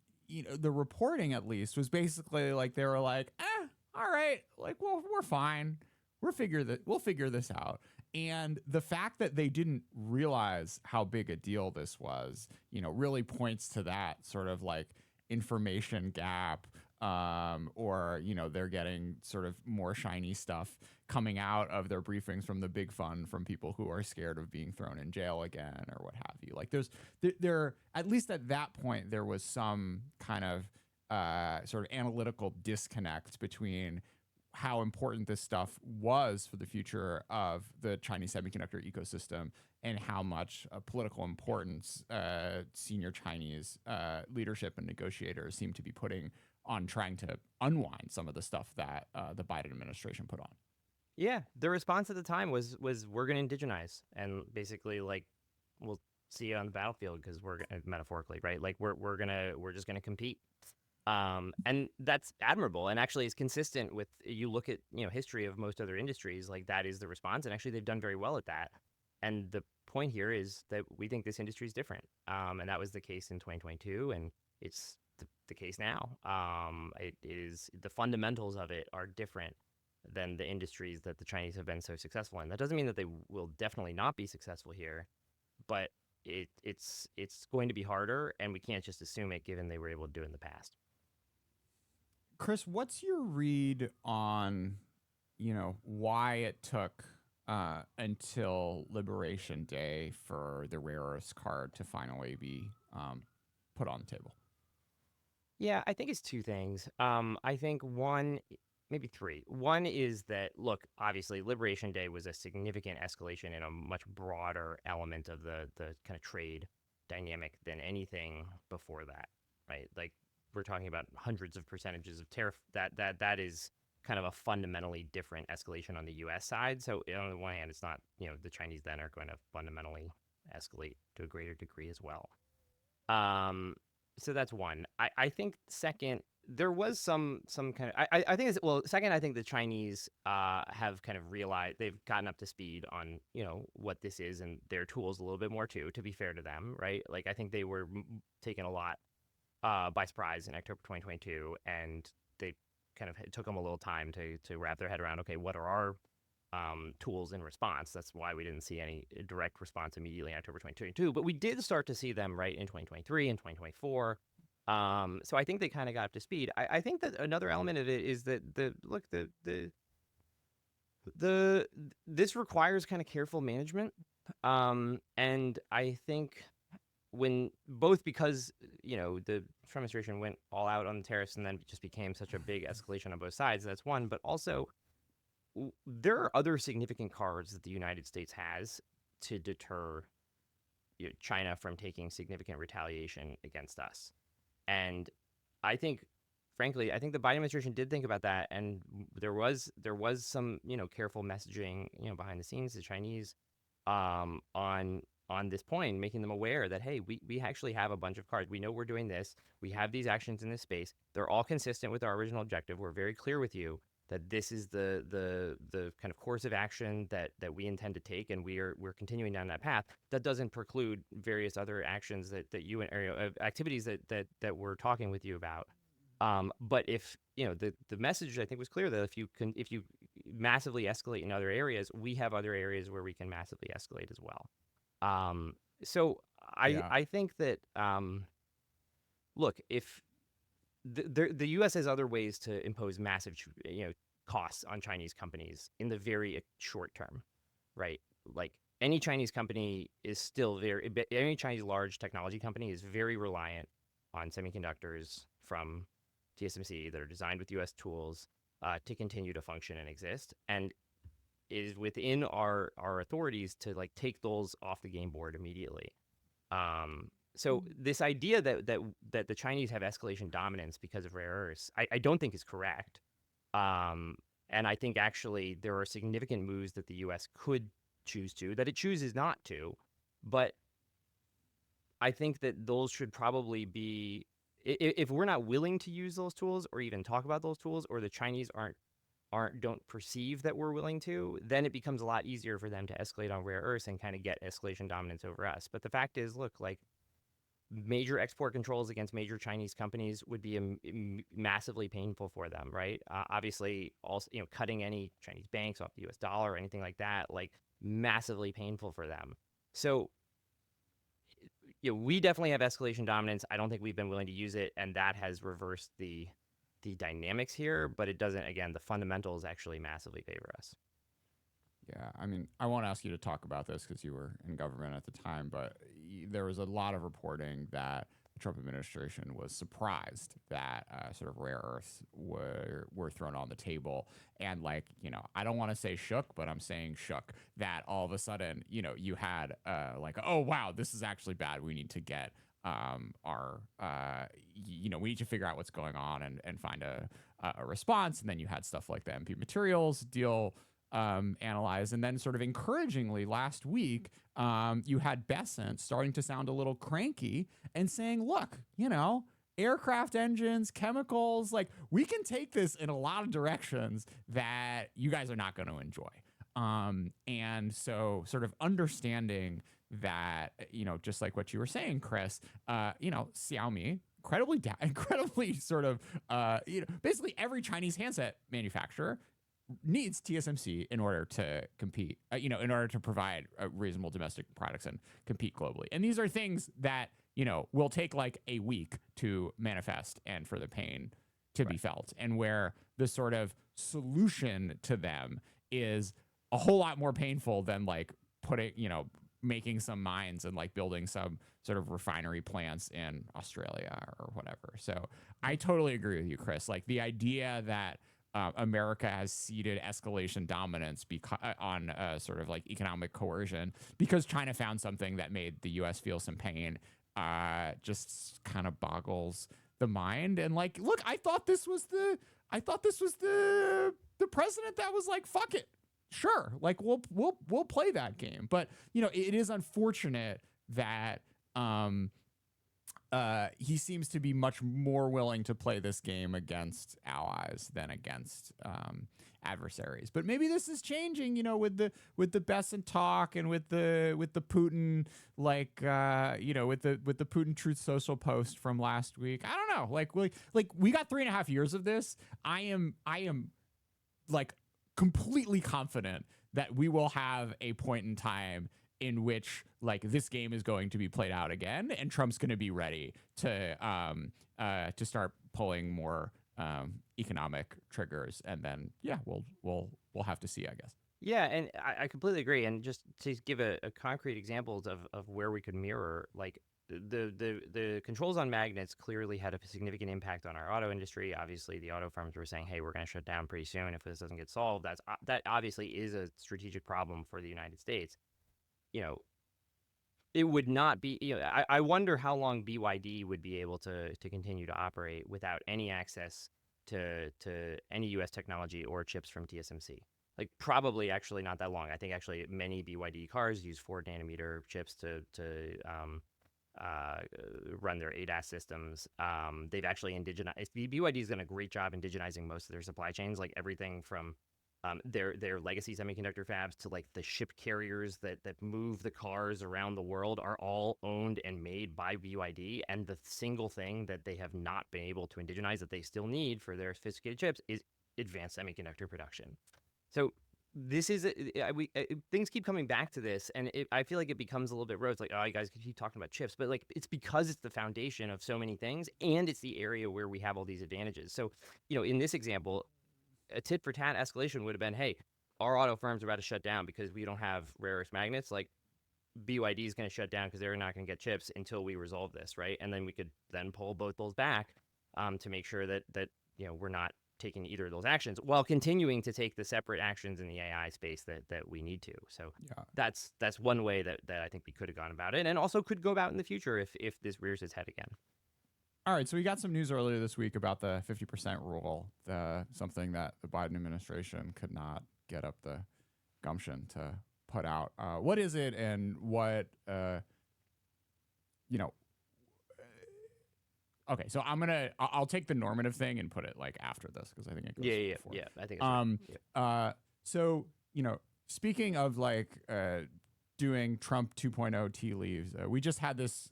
the reporting, at least, was basically like, they were like, all right, like, well, we're fine. We'll figure this out. And the fact that they didn't realize how big a deal this was, really points to that sort of like information gap, or they're getting sort of more shiny stuff coming out of their briefings from the big fund from people who are scared of being thrown in jail again or what have you. Like, there at least at that point there was some kind of sort of analytical disconnect between how important this stuff was for the future of the Chinese semiconductor ecosystem and how much political importance senior Chinese leadership and negotiators seem to be putting on trying to unwind some of the stuff that the Biden administration put on. Yeah, the response at the time was we're going to indigenize, and basically, like, we'll see you on the battlefield because we're metaphorically, right? Like, we're just gonna compete. And that's admirable, and actually is consistent with, you look at history of most other industries, like, that is the response, and actually they've done very well at that. And the point here is that we think this industry is different, and that was the case in 2022, and it's the case now. It is the fundamentals of it are different than the industries that the Chinese have been so successful in. That doesn't mean that they will definitely not be successful here, but it's going to be harder, and we can't just assume it given they were able to do it in the past. Chris, what's your read on, why it took until Liberation Day for the rare earths card to finally be put on the table? Yeah, I think it's two things. I think one, maybe three. One is that, look, obviously, Liberation Day was a significant escalation in a much broader element of the kind of trade dynamic than anything before that, right? Like, we're talking about hundreds of percentages of tariff. That is kind of a fundamentally different escalation on the U.S. side. So on the one hand, it's not, the Chinese then are going to fundamentally escalate to a greater degree as well. So that's one. I think second, there was some kind of I think second, I think the Chinese have kind of realized they've gotten up to speed on what this is and their tools a little bit more too, to be fair to them, right? Like, I think they were taken a lot by surprise in October 2022, and they it took them a little time to wrap their head around, okay, what are our tools in response. That's why we didn't see any direct response immediately in October 2022, but we did start to see them right in 2023 and 2024. So I think they kind of got up to speed. I think that another element of it is that this requires kind of careful management, and I think because the Trump administration went all out on the tariffs and then it just became such a big escalation on both sides. That's one, but also there are other significant cards that the United States has to deter China from taking significant retaliation against us. And I think, frankly, the Biden administration did think about that, and there was some careful messaging behind the scenes to the Chinese on this point, making them aware that, hey, we actually have a bunch of cards. We know we're doing this. We have these actions in this space. They're all consistent with our original objective. We're very clear with you that this is the kind of course of action that we intend to take, and we're continuing down that path. That doesn't preclude various other actions that you and activities that we're talking with you about. But if the message, I think, was clear that if you massively escalate in other areas, we have other areas where we can massively escalate as well. So I think that look, if the U.S. has other ways to impose massive, costs on Chinese companies in the very short term, right? Like, any Chinese company is still any Chinese large technology company is very reliant on semiconductors from TSMC that are designed with U.S. tools to continue to function and exist, and it is within our authorities to take those off the game board immediately. So this idea that the Chinese have escalation dominance because of rare earths, I don't think is correct. And I think actually there are significant moves that the U.S. could choose to, that it chooses not to. But I think that those should probably be, if we're not willing to use those tools or even talk about those tools, or the Chinese don't perceive that we're willing to, then it becomes a lot easier for them to escalate on rare earths and kind of get escalation dominance over us. But the fact is, look, major export controls against major Chinese companies would be massively painful for them, right? Obviously, also, cutting any Chinese banks off the U.S. dollar or anything like that, massively painful for them. So, we definitely have escalation dominance. I don't think we've been willing to use it, and that has reversed the dynamics here, but it doesn't, again, the fundamentals actually massively favor us. Yeah, I mean, I won't ask you to talk about this because you were in government at the time, but there was a lot of reporting that the Trump administration was surprised that sort of rare earths were thrown on the table. And I don't want to say shook, but I'm saying shook, that all of a sudden, you had oh, wow, this is actually bad. We need to get we need to figure out what's going on and find a response. And then you had stuff like the MP materials deal analyzed. And then sort of encouragingly last week, you had Besant starting to sound a little cranky and saying, look, aircraft engines, chemicals, we can take this in a lot of directions that you guys are not going to enjoy. And so sort of understanding that, just like what you were saying, Chris, Xiaomi, incredibly sort of basically every Chinese handset manufacturer needs TSMC in order to compete, in order to provide reasonable domestic products and compete globally. And these are things that, will take like a week to manifest and for the pain to be felt, and where the sort of solution to them is a whole lot more painful than like making some mines and like building some sort of refinery plants in Australia or whatever. So I totally agree with you, Chris. Like the idea that America has ceded escalation dominance on sort of like economic coercion because China found something that made the U.S. feel some pain just kind of boggles the mind. And like, look, I thought this was the president that was like, fuck it. Sure, like we'll play that game, but it is unfortunate that he seems to be much more willing to play this game against allies than against adversaries. But maybe this is changing, with the Besant talk and with the Putin with the Putin Truth Social post from last week. I don't know. Like we got 3.5 years of this. I am like completely confident that we will have a point in time in which like this game is going to be played out again, and Trump's going to be ready to start pulling more economic triggers, and then we'll have to see, I guess. Yeah, and I completely agree. And just to give a concrete examples of where we could mirror, like the controls on magnets clearly had a significant impact on our auto industry. Obviously, the auto firms were saying, "Hey, we're going to shut down pretty soon if this doesn't get solved." That obviously is a strategic problem for the United States. It would not be. I wonder how long BYD would be able to continue to operate without any access to any U.S. technology or chips from TSMC. Like probably actually not that long. I think actually many BYD cars use 4 nanometer chips to run their ADAS systems. They've actually indigenized. BYD's done a great job indigenizing most of their supply chains, like everything from their legacy semiconductor fabs to like the ship carriers that move the cars around the world are all owned and made by BYD. And the single thing that they have not been able to indigenize that they still need for their sophisticated chips is advanced semiconductor production. So this is things keep coming back to this, and I feel like it becomes a little bit rote. It's like, oh, you guys keep talking about chips, but like it's because it's the foundation of so many things, and it's the area where we have all these advantages. So, in this example, a tit for tat escalation would have been, hey, our auto firms are about to shut down because we don't have rare earth magnets. Like BYD is going to shut down because they're not going to get chips until we resolve this, right? And then we could then pull both those back to make sure that we're not taking either of those actions while continuing to take the separate actions in the AI space that we need to. So that's one way that I think we could have gone about it, and also could go about in the future if this rears its head again. All right, so we got some news earlier this week about the 50% rule, something that the Biden administration could not get up the gumption to put out. What is it, and what, okay, so I'll take the normative thing and put it like after this because I think it goes before. Yeah, I think it's right. So, speaking of like doing Trump 2.0 tea leaves, we just had this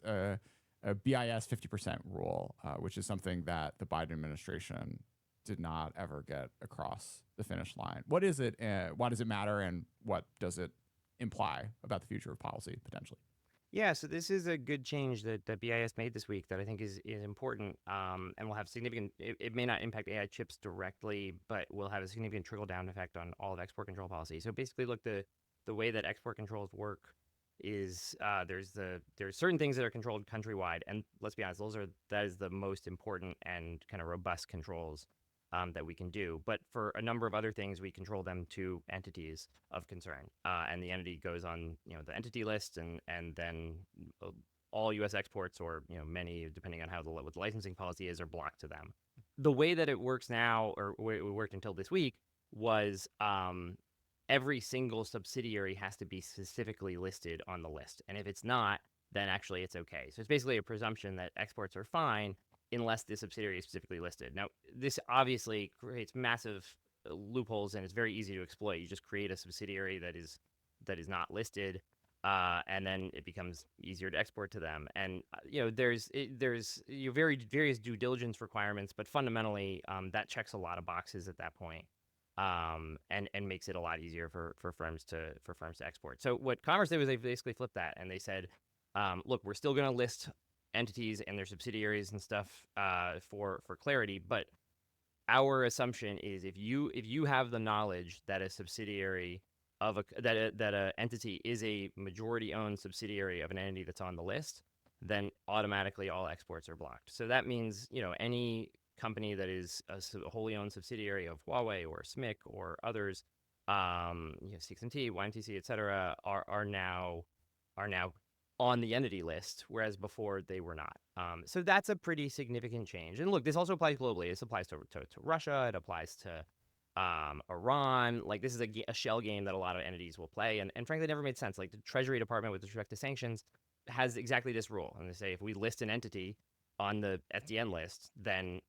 BIS 50% rule, which is something that the Biden administration did not ever get across the finish line. What is it? Why does it matter? And what does it imply about the future of policy potentially? Yeah, so this is a good change that BIS made this week that I think is important and will have significant, it may not impact AI chips directly, but will have a significant trickle-down effect on all of export control policy. So basically, look, the way that export controls work is there's certain things that are controlled countrywide, and let's be honest, that is the most important and kind of robust controls that we can do. But for a number of other things, we control them to entities of concern, and the entity goes on the entity list, and then all U.S. exports, or many, depending on what the licensing policy is, are blocked to them. The way that it works now, or it worked until this week, was every single subsidiary has to be specifically listed on the list. And if it's not, then actually it's okay. So it's basically a presumption that exports are fine unless the subsidiary is specifically listed. Now, this obviously creates massive loopholes, and it's very easy to exploit. You just create a subsidiary that is not listed, and then it becomes easier to export to them. And there's very various due diligence requirements, but fundamentally that checks a lot of boxes at that point, and makes it a lot easier for firms to export. So what Commerce did was they basically flipped that, and they said, look, we're still going to list entities and their subsidiaries and stuff for clarity, but our assumption is if you have the knowledge that a subsidiary of a entity is a majority owned subsidiary of an entity that's on the list, then automatically all exports are blocked. So that means any company that is a wholly owned subsidiary of Huawei or SMIC or others, CXMT, YMTC, et cetera, are now on the entity list, whereas before they were not. So that's a pretty significant change. And look, this also applies globally. This applies to Russia. It applies to Iran. Like, this is a shell game that a lot of entities will play, and frankly never made sense. Like, the Treasury Department with respect to sanctions has exactly this rule, and they say if we list an entity on the SDN list, then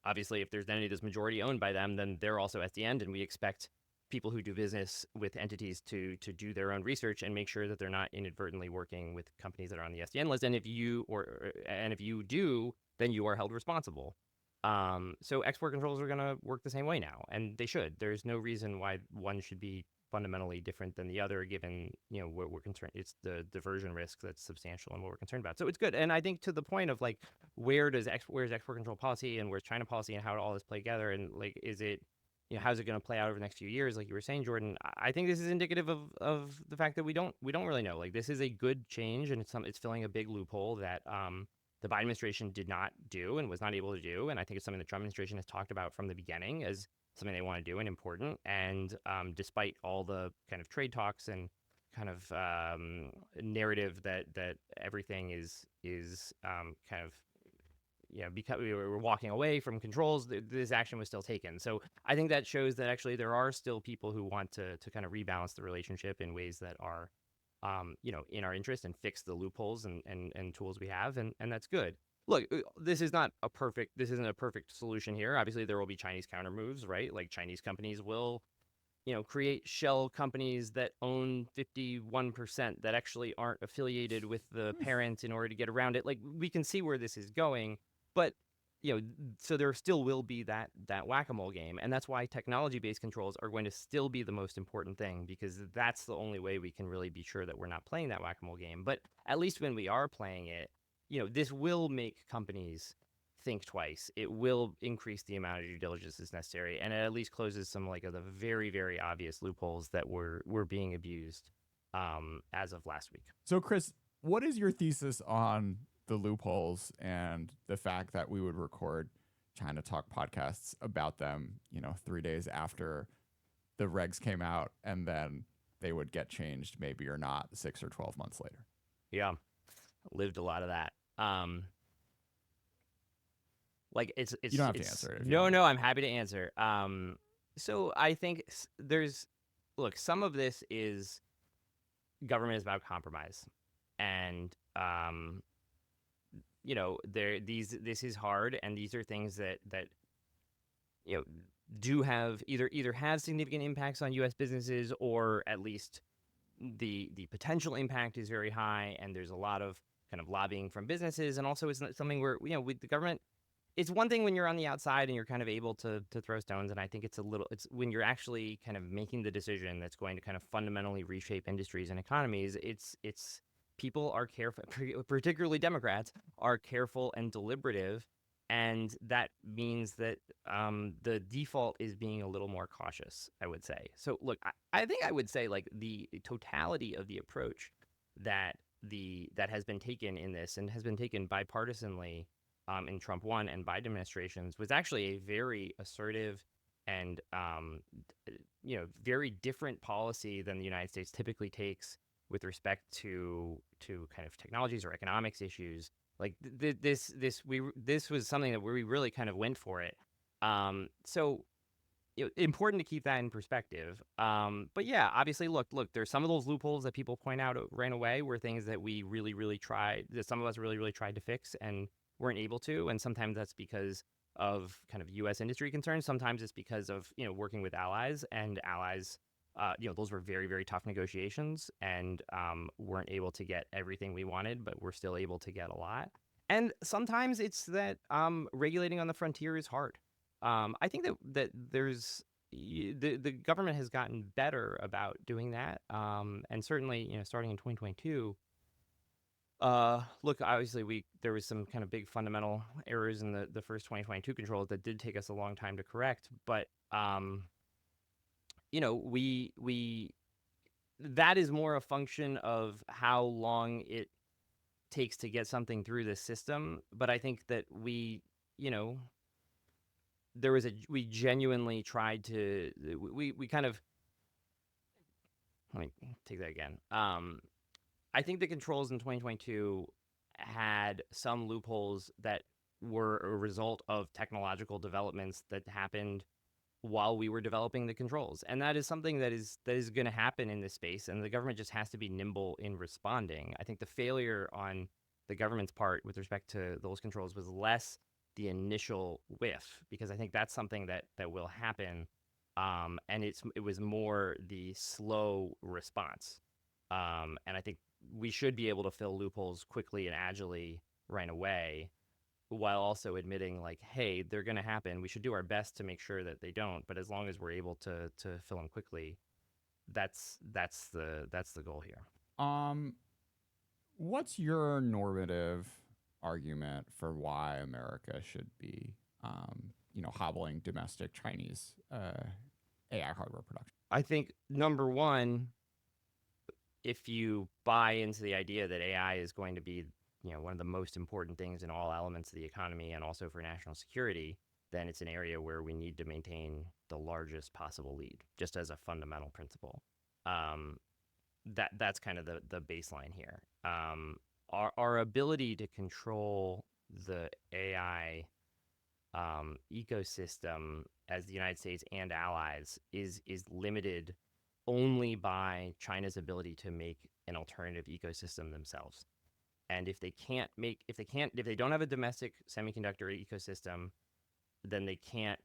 obviously if there's an entity that's majority owned by them, then they're also SDN, and we expect people who do business with entities to do their own research and make sure that they're not inadvertently working with companies that are on the SDN list. And if you do, then you are held responsible. So export controls are going to work the same way now, and they should. There's no reason why one should be fundamentally different than the other, given what we're concerned. It's the diversion risk that's substantial and what we're concerned about. So it's good. And I think to the point of like, where's export control policy and where's China policy and how all this play together, and like, is it how's it going to play out over the next few years, like you were saying, Jordan? I think this is indicative of the fact that we don't really know. Like, this is a good change, and it's filling a big loophole that the Biden administration did not do and was not able to do. And I think it's something the Trump administration has talked about from the beginning as something they want to do and important. And despite all the kind of trade talks and kind of narrative that everything is kind of because we were walking away from controls, this action was still taken. So I think that shows that actually there are still people who want to kind of rebalance the relationship in ways that are, in our interest, and fix the loopholes and tools we have, and that's good. Look, this isn't a perfect solution here. Obviously, there will be Chinese counter moves, right? Like, Chinese companies will, create shell companies that own 51% that actually aren't affiliated with the parent in order to get around it. Like, we can see where this is going. But, so there still will be that whack-a-mole game. And that's why technology-based controls are going to still be the most important thing, because that's the only way we can really be sure that we're not playing that whack-a-mole game. But at least when we are playing it, this will make companies think twice. It will increase the amount of due diligence that's necessary, and it at least closes some of the very, very obvious loopholes that were being abused as of last week. So, Chris, what is your thesis on the loopholes and the fact that we would record ChinaTalk podcasts about them, 3 days after the regs came out, and then they would get changed maybe or not 6 or 12 months later? Yeah, lived a lot of that. Like, it's you don't have to answer it. No, I'm happy to answer. So I think some of this is government is about compromise, and this is hard, and these are things that do have either have significant impacts on U.S. businesses, or at least the potential impact is very high, and there's a lot of kind of lobbying from businesses, and also it's something where with the government. It's one thing when you're on the outside and you're kind of able to throw stones, and I think it's when you're actually kind of making the decision that's going to kind of fundamentally reshape industries and economies. It's people are careful, particularly Democrats, are careful and deliberative, and that means that the default is being a little more cautious, I would say. So look, I think I would say, like, the totality of the approach that has been taken in this, and has been taken bipartisanly in Trump 1 and Biden administrations, was actually a very assertive and very different policy than the United States typically takes with respect to kind of technologies or economics issues. Like, this was something that we really kind of went for it. So important to keep that in perspective. But yeah, obviously, look, there's some of those loopholes that people point out ran away were things that we really, really tried, that some of us really, really tried to fix and weren't able to. And sometimes that's because of kind of U.S. industry concerns. Sometimes it's because of, working with allies, and allies those were very, very tough negotiations, and weren't able to get everything we wanted, but we're still able to get a lot. And sometimes it's that regulating on the frontier is hard. I think that the government has gotten better about doing that, and certainly starting in 2022. Look, obviously there was some kind of big fundamental errors in the first 2022 controls that did take us a long time to correct, but we that is more a function of how long it takes to get something through the system. But I think that we genuinely tried to we kind of let me take that again. I think the controls in 2022 had some loopholes that were a result of technological developments that happened while we were developing the controls. And that is something that is going to happen in this space, and the government just has to be nimble in responding. I think the failure on the government's part with respect to those controls was less the initial whiff, because I think that's something that will happen. And it was more the slow response. And I think we should be able to fill loopholes quickly and agilely right away, while also admitting, like, hey, they're going to happen. We should do our best to make sure that they don't. But as long as we're able to fill them quickly, that's the goal here. What's your normative argument for why America should be, hobbling domestic Chinese AI hardware production? I think number one, if you buy into the idea that AI is going to be one of the most important things in all elements of the economy and also for national security, then it's an area where we need to maintain the largest possible lead, just as a fundamental principle. That's kind of the baseline here. Our ability to control the AI ecosystem as the United States and allies is limited only by China's ability to make an alternative ecosystem themselves. And if they don't have a domestic semiconductor ecosystem, then they can't.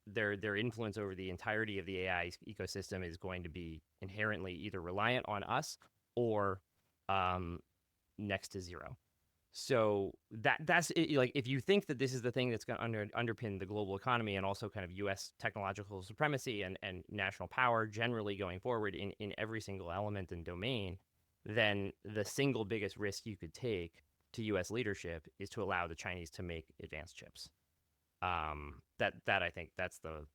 Their influence over the entirety of the AI ecosystem is going to be inherently either reliant on us or next to zero. So that's it. Like, if you think that this is the thing that's going to underpin the global economy and also kind of U.S. technological supremacy and national power generally going forward in every single element and domain, then the single biggest risk you could take to U.S. leadership is to allow the Chinese to make advanced chips. That I think that's the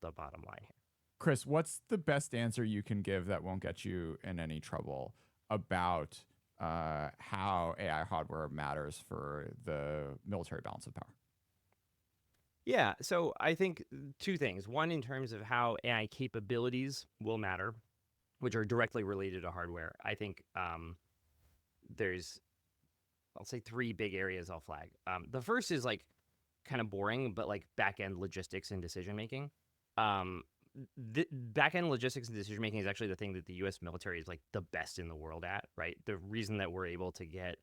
bottom line here. Chris, what's the best answer you can give that won't get you in any trouble about how AI hardware matters for the military balance of power? Yeah, so I think two things. One, in terms of how AI capabilities will matter, which are directly related to hardware. I think there's, I'll say, three big areas I'll flag. The first is like kind of boring, but like back-end logistics and decision-making. Back-end logistics and decision-making is actually the thing that the U.S. military is like the best in the world at, right? The reason that we're able to get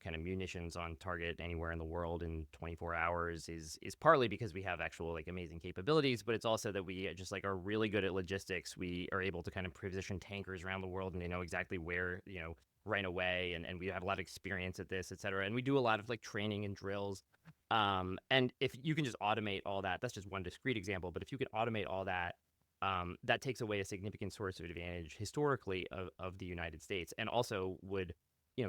kind of munitions on target anywhere in the world in 24 hours is partly because we have actual like amazing capabilities, but it's also that we just like are really good at logistics. We are able to kind of position tankers around the world and they know exactly where, right away. And we have a lot of experience at this, et cetera. And we do a lot of like training and drills. And if you can just automate all that, that's just one discrete example, but if you can automate all that, that takes away a significant source of advantage historically of the United States, and also would,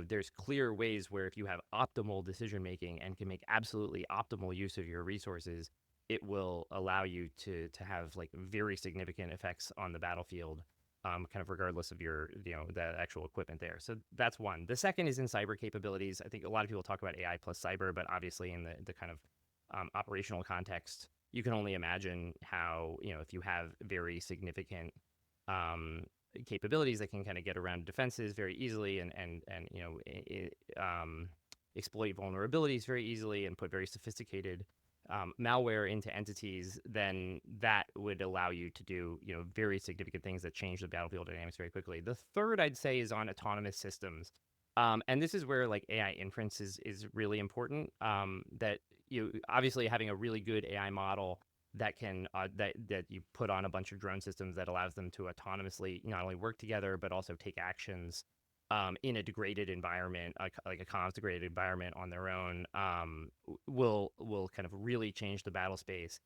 there's clear ways where if you have optimal decision making and can make absolutely optimal use of your resources, it will allow you to have like very significant effects on the battlefield, kind of regardless of your, the actual equipment there. So that's one. The second is in cyber capabilities. I think a lot of people talk about AI plus cyber, but obviously in the kind of operational context, you can only imagine how, if you have very significant capabilities that can kind of get around defenses very easily and exploit vulnerabilities very easily and put very sophisticated malware into entities, then that would allow you to do, very significant things that change the battlefield dynamics very quickly. The third, I'd say, is on autonomous systems. And this is where like AI inference is really important. That obviously having a really good AI model that can that you put on a bunch of drone systems that allows them to autonomously not only work together but also take actions in a degraded environment, like a comms degraded environment on their own, will kind of really change the battle space.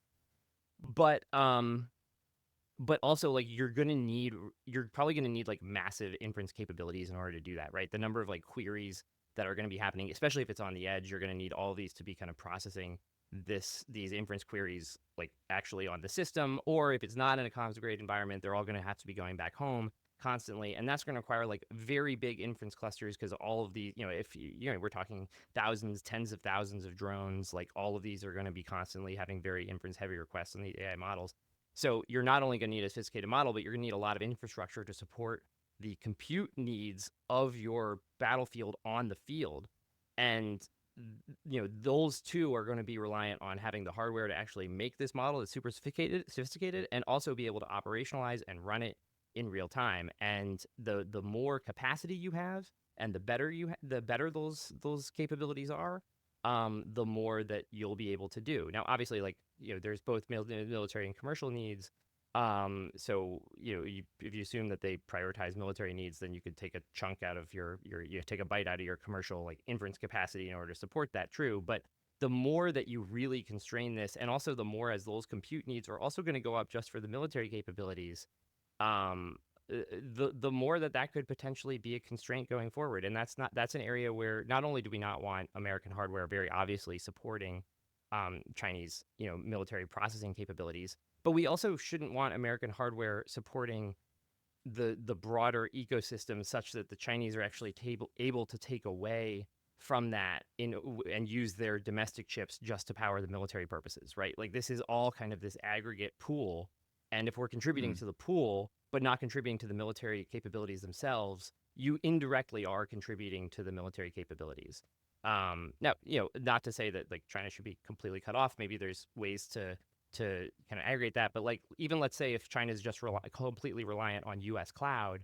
But also, like, you're probably gonna need like massive inference capabilities in order to do that, right? The number of like queries that are going to be happening, especially if it's on the edge, you're going to need all these to be kind of processing these inference queries like actually on the system, or if it's not in a comms grade environment, they're all going to have to be going back home constantly, and that's going to require like very big inference clusters, because all of the, if we're talking thousands, tens of thousands of drones, like all of these are going to be constantly having very inference heavy requests on the AI models. So you're not only going to need a sophisticated model, but you're going to need a lot of infrastructure to support the compute needs of your battlefield on the field. And those two are going to be reliant on having the hardware to actually make this model that's super sophisticated, and also be able to operationalize and run it in real time. And the more capacity you have, and the better those capabilities are, the more that you'll be able to do. Now, obviously, like, there's both military and commercial needs. So if you assume that they prioritize military needs, then you could take a chunk out of you take a bite out of your commercial like inference capacity in order to support that. True, but the more that you really constrain this, and also the more as those compute needs are also going to go up just for the military capabilities, the more that could potentially be a constraint going forward. And that's an area where not only do we not want American hardware very obviously supporting Chinese military processing capabilities, but we also shouldn't want American hardware supporting the broader ecosystem, such that the Chinese are actually able to take away from that and use their domestic chips just to power the military purposes, right? Like, this is all kind of this aggregate pool, and if we're contributing to the pool but not contributing to the military capabilities themselves, you indirectly are contributing to the military capabilities. Now, not to say that like China should be completely cut off. Maybe there's ways to kind of aggregate that. But like, even let's say if China is just completely reliant on U.S. cloud,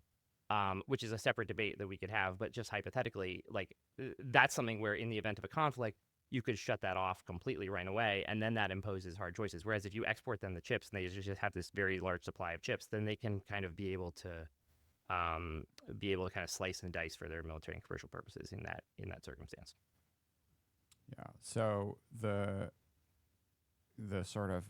which is a separate debate that we could have, but just hypothetically, like, that's something where in the event of a conflict, you could shut that off completely right away, and then that imposes hard choices. Whereas if you export them the chips and they just have this very large supply of chips, then they can kind of be able to kind of slice and dice for their military and commercial purposes in that circumstance. Yeah. So the sort of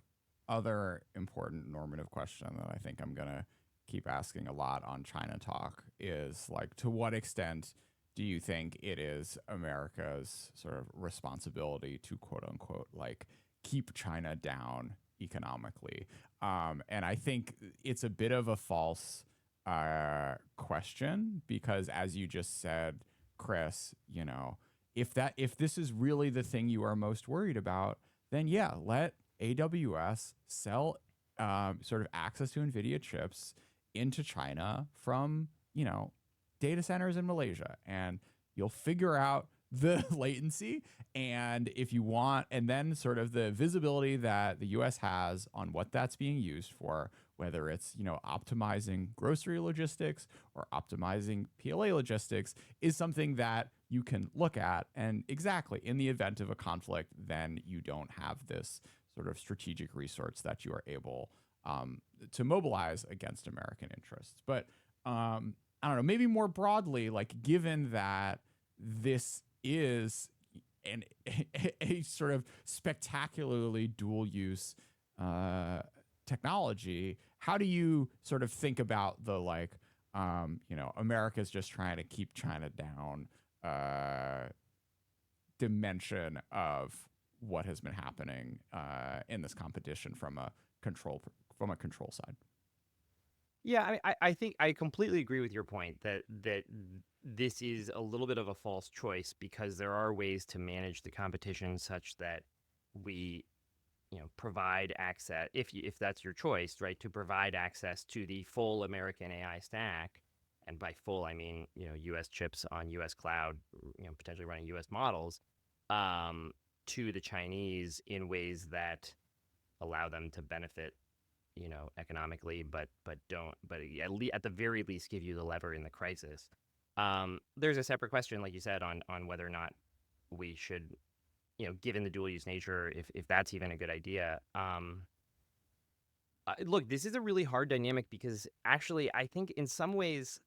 other important normative question that I think I'm gonna keep asking a lot on ChinaTalk is, like, to what extent do you think it is America's sort of responsibility to, quote unquote, like, keep China down economically? And I think it's a bit of a false question, because as you just said, Chris, if this is really the thing you are most worried about, then yeah, let AWS sell sort of access to NVIDIA chips into China from, data centers in Malaysia, and you'll figure out the latency, and if you want, and then sort of the visibility that the US has on what that's being used for, whether it's, optimizing grocery logistics or optimizing PLA logistics, is something that you can look at. And exactly, in the event of a conflict, then you don't have this sort of strategic resource that you are able to mobilize against American interests. But I don't know, maybe more broadly, like, given that this is a sort of spectacularly dual use technology, how do you sort of think about the, like, America's just trying to keep China down dimension of what has been happening in this competition from a control side? Yeah, I think I completely agree with your point that this is a little bit of a false choice, because there are ways to manage the competition such that we, provide access, if that's your choice, right, to provide access to the full American AI stack. And by full, I mean, U.S. chips on U.S. cloud, potentially running U.S. models, to the Chinese in ways that allow them to benefit, economically, but at the very least give you the lever in the crisis. There's a separate question, like you said, on whether or not we should, given the dual use nature, if that's even a good idea. Look, this is a really hard dynamic because actually, I think in some ways,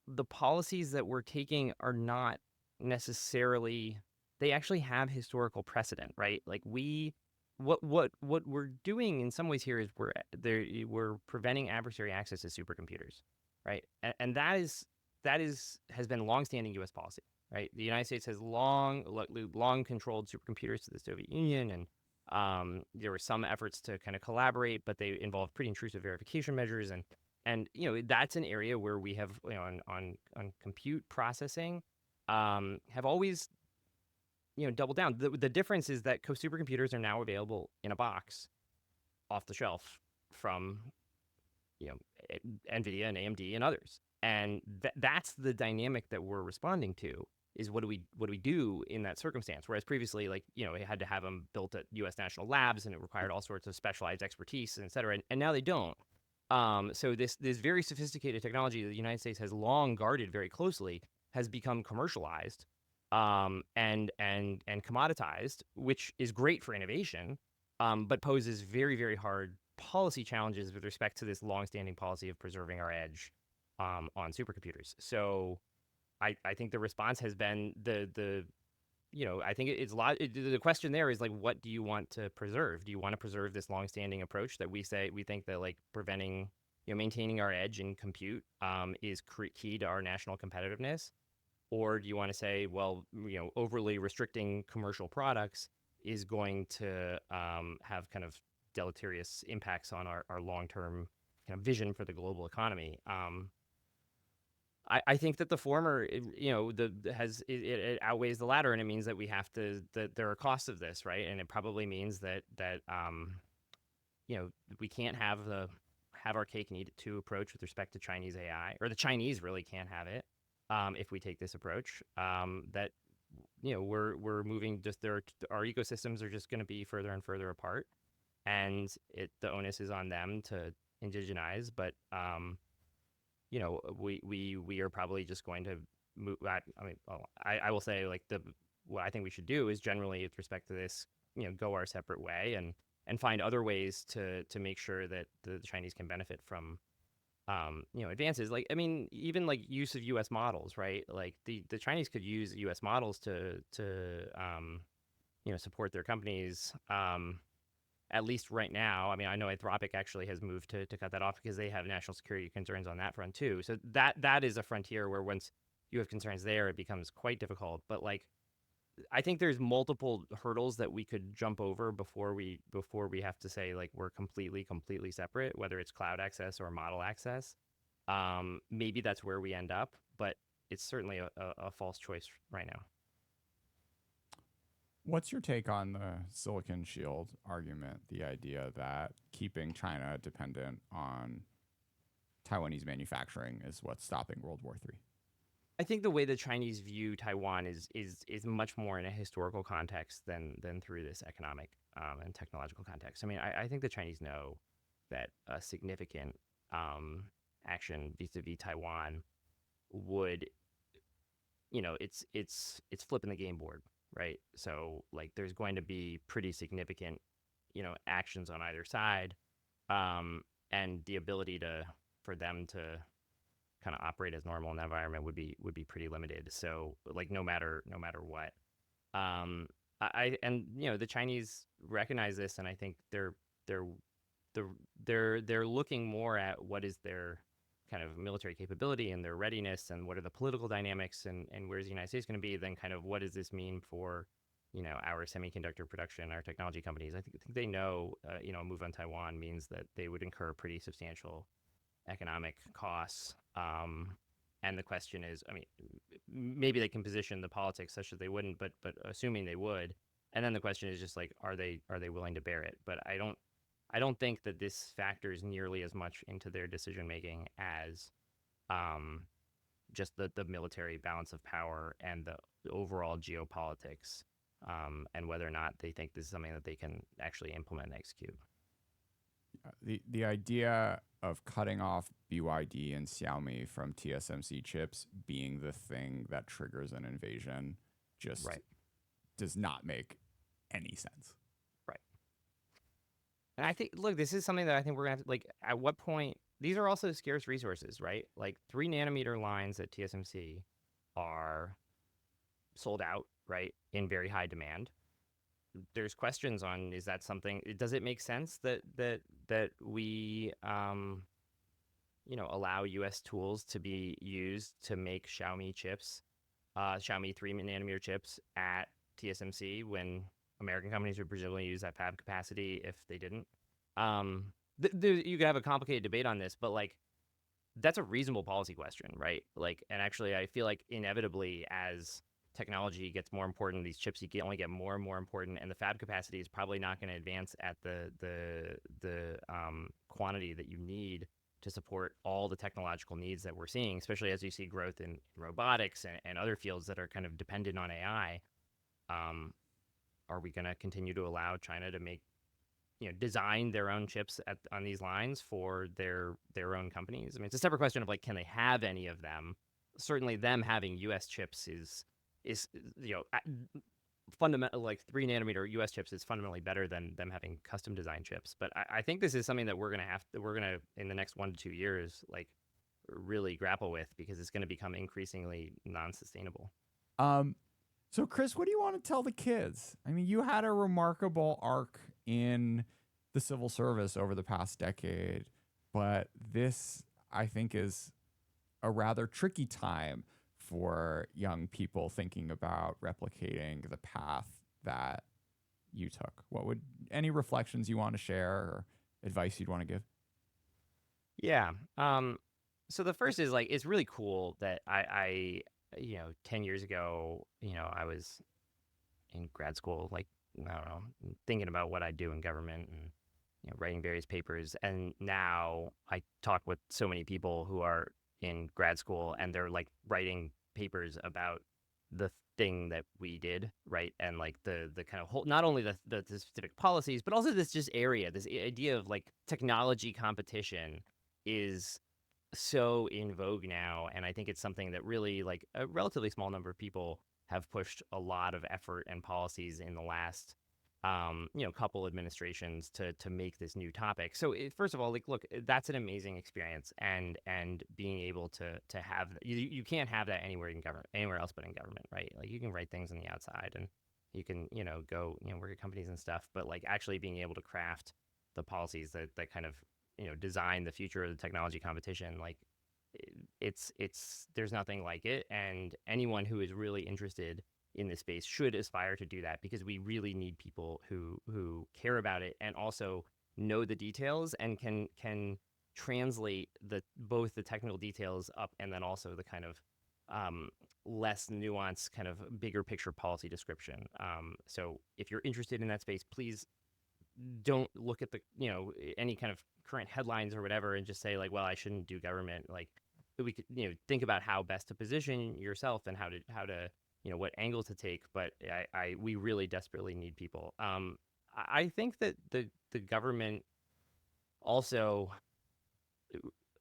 the policies that we're taking are not necessarily, they actually have historical precedent, right? Like what we're doing in some ways here is we're preventing adversary access to supercomputers, right? And that is has been longstanding U.S. policy, right? The United States has long controlled supercomputers to the Soviet Union, and there were some efforts to kind of collaborate, but they involved pretty intrusive verification measures, and that's an area where we have on compute processing have always doubled down. The difference is that supercomputers are now available in a box off the shelf from you know Nvidia and AMD and others, and that's the dynamic that we're responding to. Is what do we do in that circumstance? Whereas previously, like it had to have them built at U.S. national labs, and it required all sorts of specialized expertise, and et cetera. And now they don't. So this very sophisticated technology that the United States has long guarded very closely has become commercialized, and commoditized, which is great for innovation, but poses very, very hard policy challenges with respect to this longstanding policy of preserving our edge on supercomputers. So I think the response has been I think it's a lot. The question there is like, what do you want to preserve? Do you want to preserve this longstanding approach that we think that like preventing, maintaining our edge in compute is key to our national competitiveness? Or do you want to say, well, overly restricting commercial products is going to have kind of deleterious impacts on our long-term kind of vision for the global economy? I think that the former, it outweighs the latter, and it means that that there are costs of this, right? And it probably means that we can't have our cake and eat it too approach with respect to Chinese AI, or the Chinese really can't have it if we take this approach. That we're moving our ecosystems are just going to be further and further apart, and the onus is on them to indigenize, but we are probably just going to move. I will say, like, what I think we should do is generally with respect to this, go our separate way and find other ways to make sure that the Chinese can benefit from advances. Like, I mean, even like use of U.S. models, right? Like the Chinese could use U.S. models to support their companies. At least right now. I mean, I know Anthropic actually has moved to cut that off because they have national security concerns on that front too. So that is a frontier where once you have concerns there, it becomes quite difficult. But like, I think there's multiple hurdles that we could jump over before we have to say like we're completely separate, whether it's cloud access or model access. Maybe that's where we end up, but it's certainly a false choice right now. What's your take on the Silicon Shield argument, the idea that keeping China dependent on Taiwanese manufacturing is what's stopping World War III? I think the way the Chinese view Taiwan is much more in a historical context than through this economic and technological context. I mean, I think the Chinese know that a significant action vis-a-vis Taiwan would, it's flipping the game board. Right. So like there's going to be pretty significant, actions on either side. And the ability for them to kind of operate as normal in that environment would be pretty limited. So like no matter what. The Chinese recognize this, and I think they're looking more at what is their kind of military capability and their readiness, and what are the political dynamics, and where's the United States going to be, then kind of what does this mean for, our semiconductor production, our technology companies. I think they know, a move on Taiwan means that they would incur pretty substantial economic costs. And the question is, I mean, maybe they can position the politics such that they wouldn't, but assuming they would, and then the question is just like, are they willing to bear it? But I don't think that this factors nearly as much into their decision making as just the military balance of power and the overall geopolitics, and whether or not they think this is something that they can actually implement and execute. The idea of cutting off BYD and Xiaomi from TSMC chips being the thing that triggers an invasion just does not make any sense. Right. And I think, look, this is something that I think we're gonna have to, like, at what point, these are also scarce resources, right? Like 3 nanometer lines at TSMC are sold out, right, in very high demand. There's questions on, is that something, does it make sense that we allow US tools to be used to make Xiaomi chips, Xiaomi 3 nanometer chips at TSMC when American companies would presumably use that fab capacity if they didn't? Um, you could have a complicated debate on this, but like that's a reasonable policy question, right? Like, and actually, I feel like inevitably, as technology gets more important, these chips only get more and more important, and the fab capacity is probably not going to advance at the quantity that you need to support all the technological needs that we're seeing, especially as you see growth in robotics and other fields that are kind of dependent on AI. Um, are we going to continue to allow China to make design their own chips on these lines for their own companies? I mean, it's a separate question of like, can they have any of them? Certainly, them having U.S. chips is fundamental. Like 3 nanometer U.S. chips is fundamentally better than them having custom design chips. But I think this is something that we're gonna in the next 1 to 2 years like really grapple with, because it's going to become increasingly non-sustainable. Um, so Chris, what do you want to tell the kids? I mean, you had a remarkable arc in the civil service over the past decade, but this, I think, is a rather tricky time for young people thinking about replicating the path that you took. What would any reflections you want to share or advice you'd want to give? Yeah. So the first is like, it's really cool that I 10 years ago, I was in grad school, like, I don't know, thinking about what I do in government and, writing various papers. And now I talk with so many people who are in grad school and they're like writing papers about the thing that we did, right? And like the kind of whole, not only the specific policies, but also this just area, this idea of like technology competition is so in vogue now. And I think it's something that really, like, a relatively small number of people have pushed a lot of effort and policies in the last couple administrations to make this new topic. So first of all, like, look, that's an amazing experience, and being able to have you can't have that anywhere in government, anywhere else but in government, right? Like, you can write things on the outside and you can go work at companies and stuff, but like actually being able to craft the policies that kind of design the future of the technology competition, like, it's there's nothing like it. And anyone who is really interested in this space should aspire to do that, because we really need people who care about it and also know the details and can translate both the technical details up, and then also the kind of um, less nuanced kind of bigger picture policy description. So if you're interested in that space, please don't look at the any kind of current headlines or whatever and just say like, well, I shouldn't do government. Like, we could think about how best to position yourself and how to what angle to take. But we really desperately need people. I think that the government also,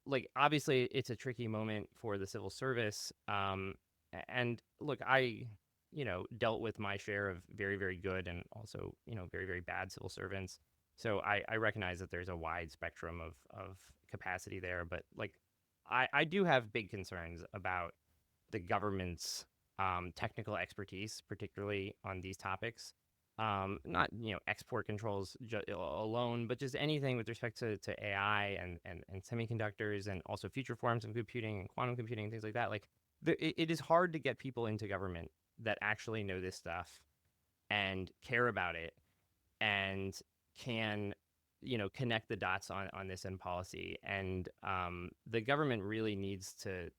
like, obviously it's a tricky moment for the civil service. And look, I dealt with my share of very, very good and also very, very bad civil servants. So I recognize that there's a wide spectrum of capacity there. But like, I do have big concerns about the government's technical expertise, particularly on these topics. Not export controls alone, but just anything with respect to AI and semiconductors, and also future forms of computing and quantum computing and things like that. Like, it is hard to get people into government that actually know this stuff and care about it and can connect the dots on this in policy. And the government really needs to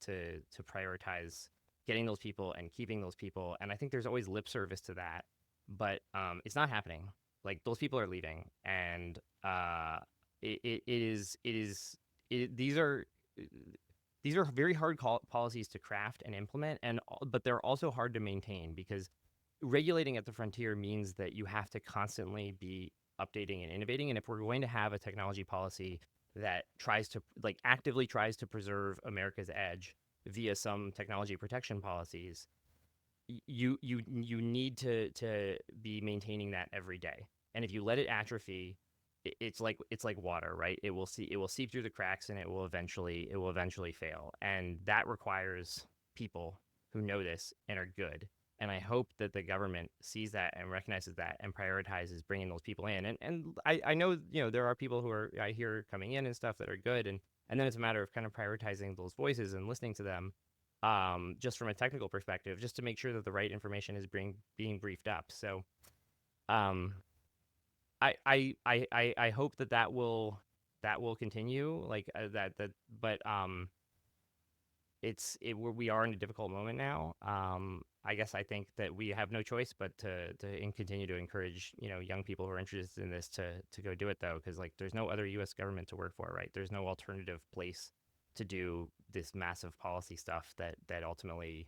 prioritize getting those people and keeping those people. And I think there's always lip service to that, but it's not happening. Like, those people are leaving, and these are very hard policies to craft and implement, but they're also hard to maintain, because regulating at the frontier means that you have to constantly be updating and innovating. And if we're going to have a technology policy that actively tries to preserve America's edge via some technology protection policies, you need to be maintaining that every day. And if you let it atrophy, it's like water, right? It will seep through the cracks, and it will eventually fail, and that requires people who know this and are good. And I hope that the government sees that and recognizes that and prioritizes bringing those people in. And I know, there are people who are, I hear, coming in and stuff that are good, and then it's a matter of kind of prioritizing those voices and listening to them, just from a technical perspective, just to make sure that the right information is being briefed up. So um, I hope that will continue, like, but we are in a difficult moment now. I guess I think that we have no choice but to continue to encourage, young people who are interested in this to go do it, though, because, like, there's no other U.S. government to work for, right? There's no alternative place to do this massive policy stuff that ultimately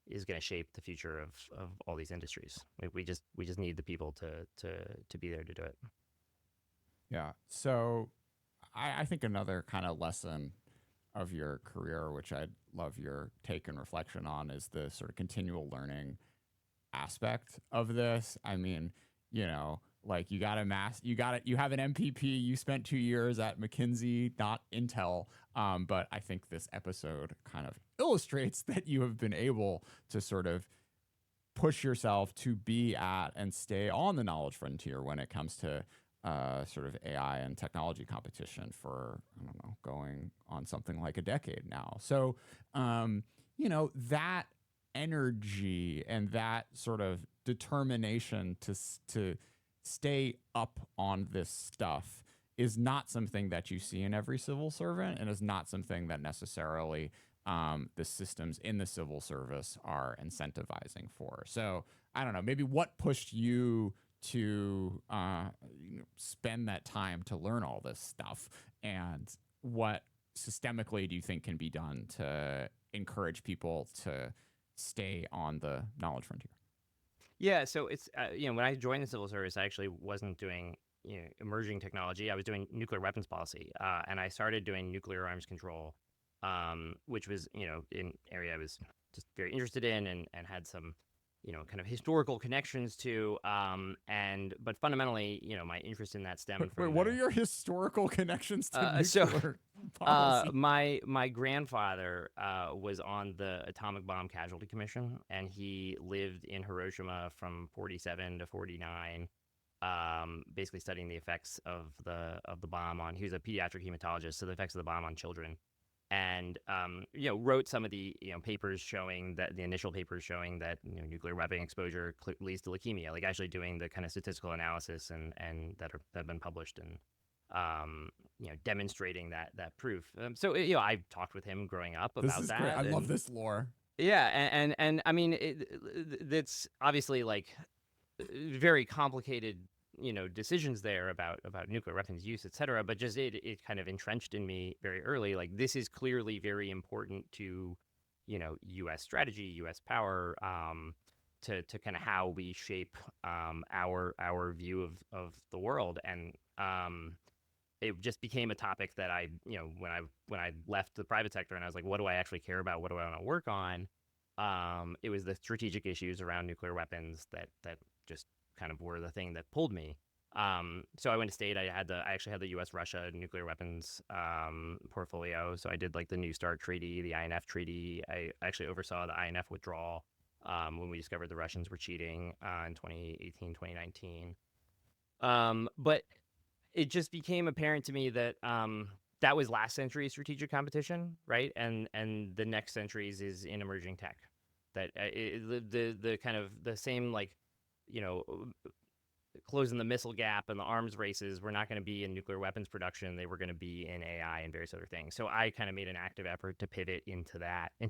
is going to shape the future of all these industries. We just need the people to be there to do it. Yeah. So I think another kind of lesson of your career, which I'd love your take and reflection on, is the sort of continual learning aspect of this. I mean, like, you have an MPP. You spent 2 years at McKinsey, not Intel. But I think this episode kind of illustrates that you have been able to sort of push yourself to be at and stay on the knowledge frontier when it comes to sort of AI and technology competition for, I don't know, going on something like a decade now. So, that energy and that sort of determination to stay up on this stuff is not something that you see in every civil servant, and is not something that necessarily the systems in the civil service are incentivizing for. So I don't know, maybe what pushed you to spend that time to learn all this stuff, and what systemically do you think can be done to encourage people to stay on the knowledge frontier? Yeah, so it's when I joined the civil service, I actually wasn't doing emerging technology. I was doing nuclear weapons policy, and I started doing nuclear arms control, which was an area I was just very interested in, and had some kind of historical connections to. But fundamentally, my interest in that stemmed Wait, from what are your historical connections to so nuclear policy? my grandfather was on the Atomic Bomb Casualty Commission, and he lived in Hiroshima from 47 to 49, basically studying the effects of the bomb on. He was a pediatric hematologist, so the effects of the bomb on children, and wrote some of the papers showing that the initial papers showing that nuclear weapon exposure leads to leukemia, like actually doing the kind of statistical analysis and that have been published, and demonstrating that proof. So I talked with him growing up This about is that. great. I love this lore. Yeah, and I mean, it's obviously, like, very complicated, decisions there about nuclear weapons use, etc. But just it kind of entrenched in me very early. Like, this is clearly very important to, U.S. strategy, U.S. power, to kind of how we shape our view of the world. And it just became a topic that I, when I left the private sector and I was like, what do I actually care about? What do I want to work on? It was the strategic issues around nuclear weapons that just kind of were the thing that pulled me. So I went to state. I actually had the U.S. Russia nuclear weapons portfolio. So I did, like, the New START treaty, the INF treaty. I actually oversaw the INF withdrawal when we discovered the Russians were cheating in 2018, 2019. But it just became apparent to me that that was last century's strategic competition, right? And the next century's is in emerging tech. That the kind of the same, like, closing the missile gap and the arms races were not going to be in nuclear weapons production. They were going to be in AI and various other things. So I kind of made an active effort to pivot into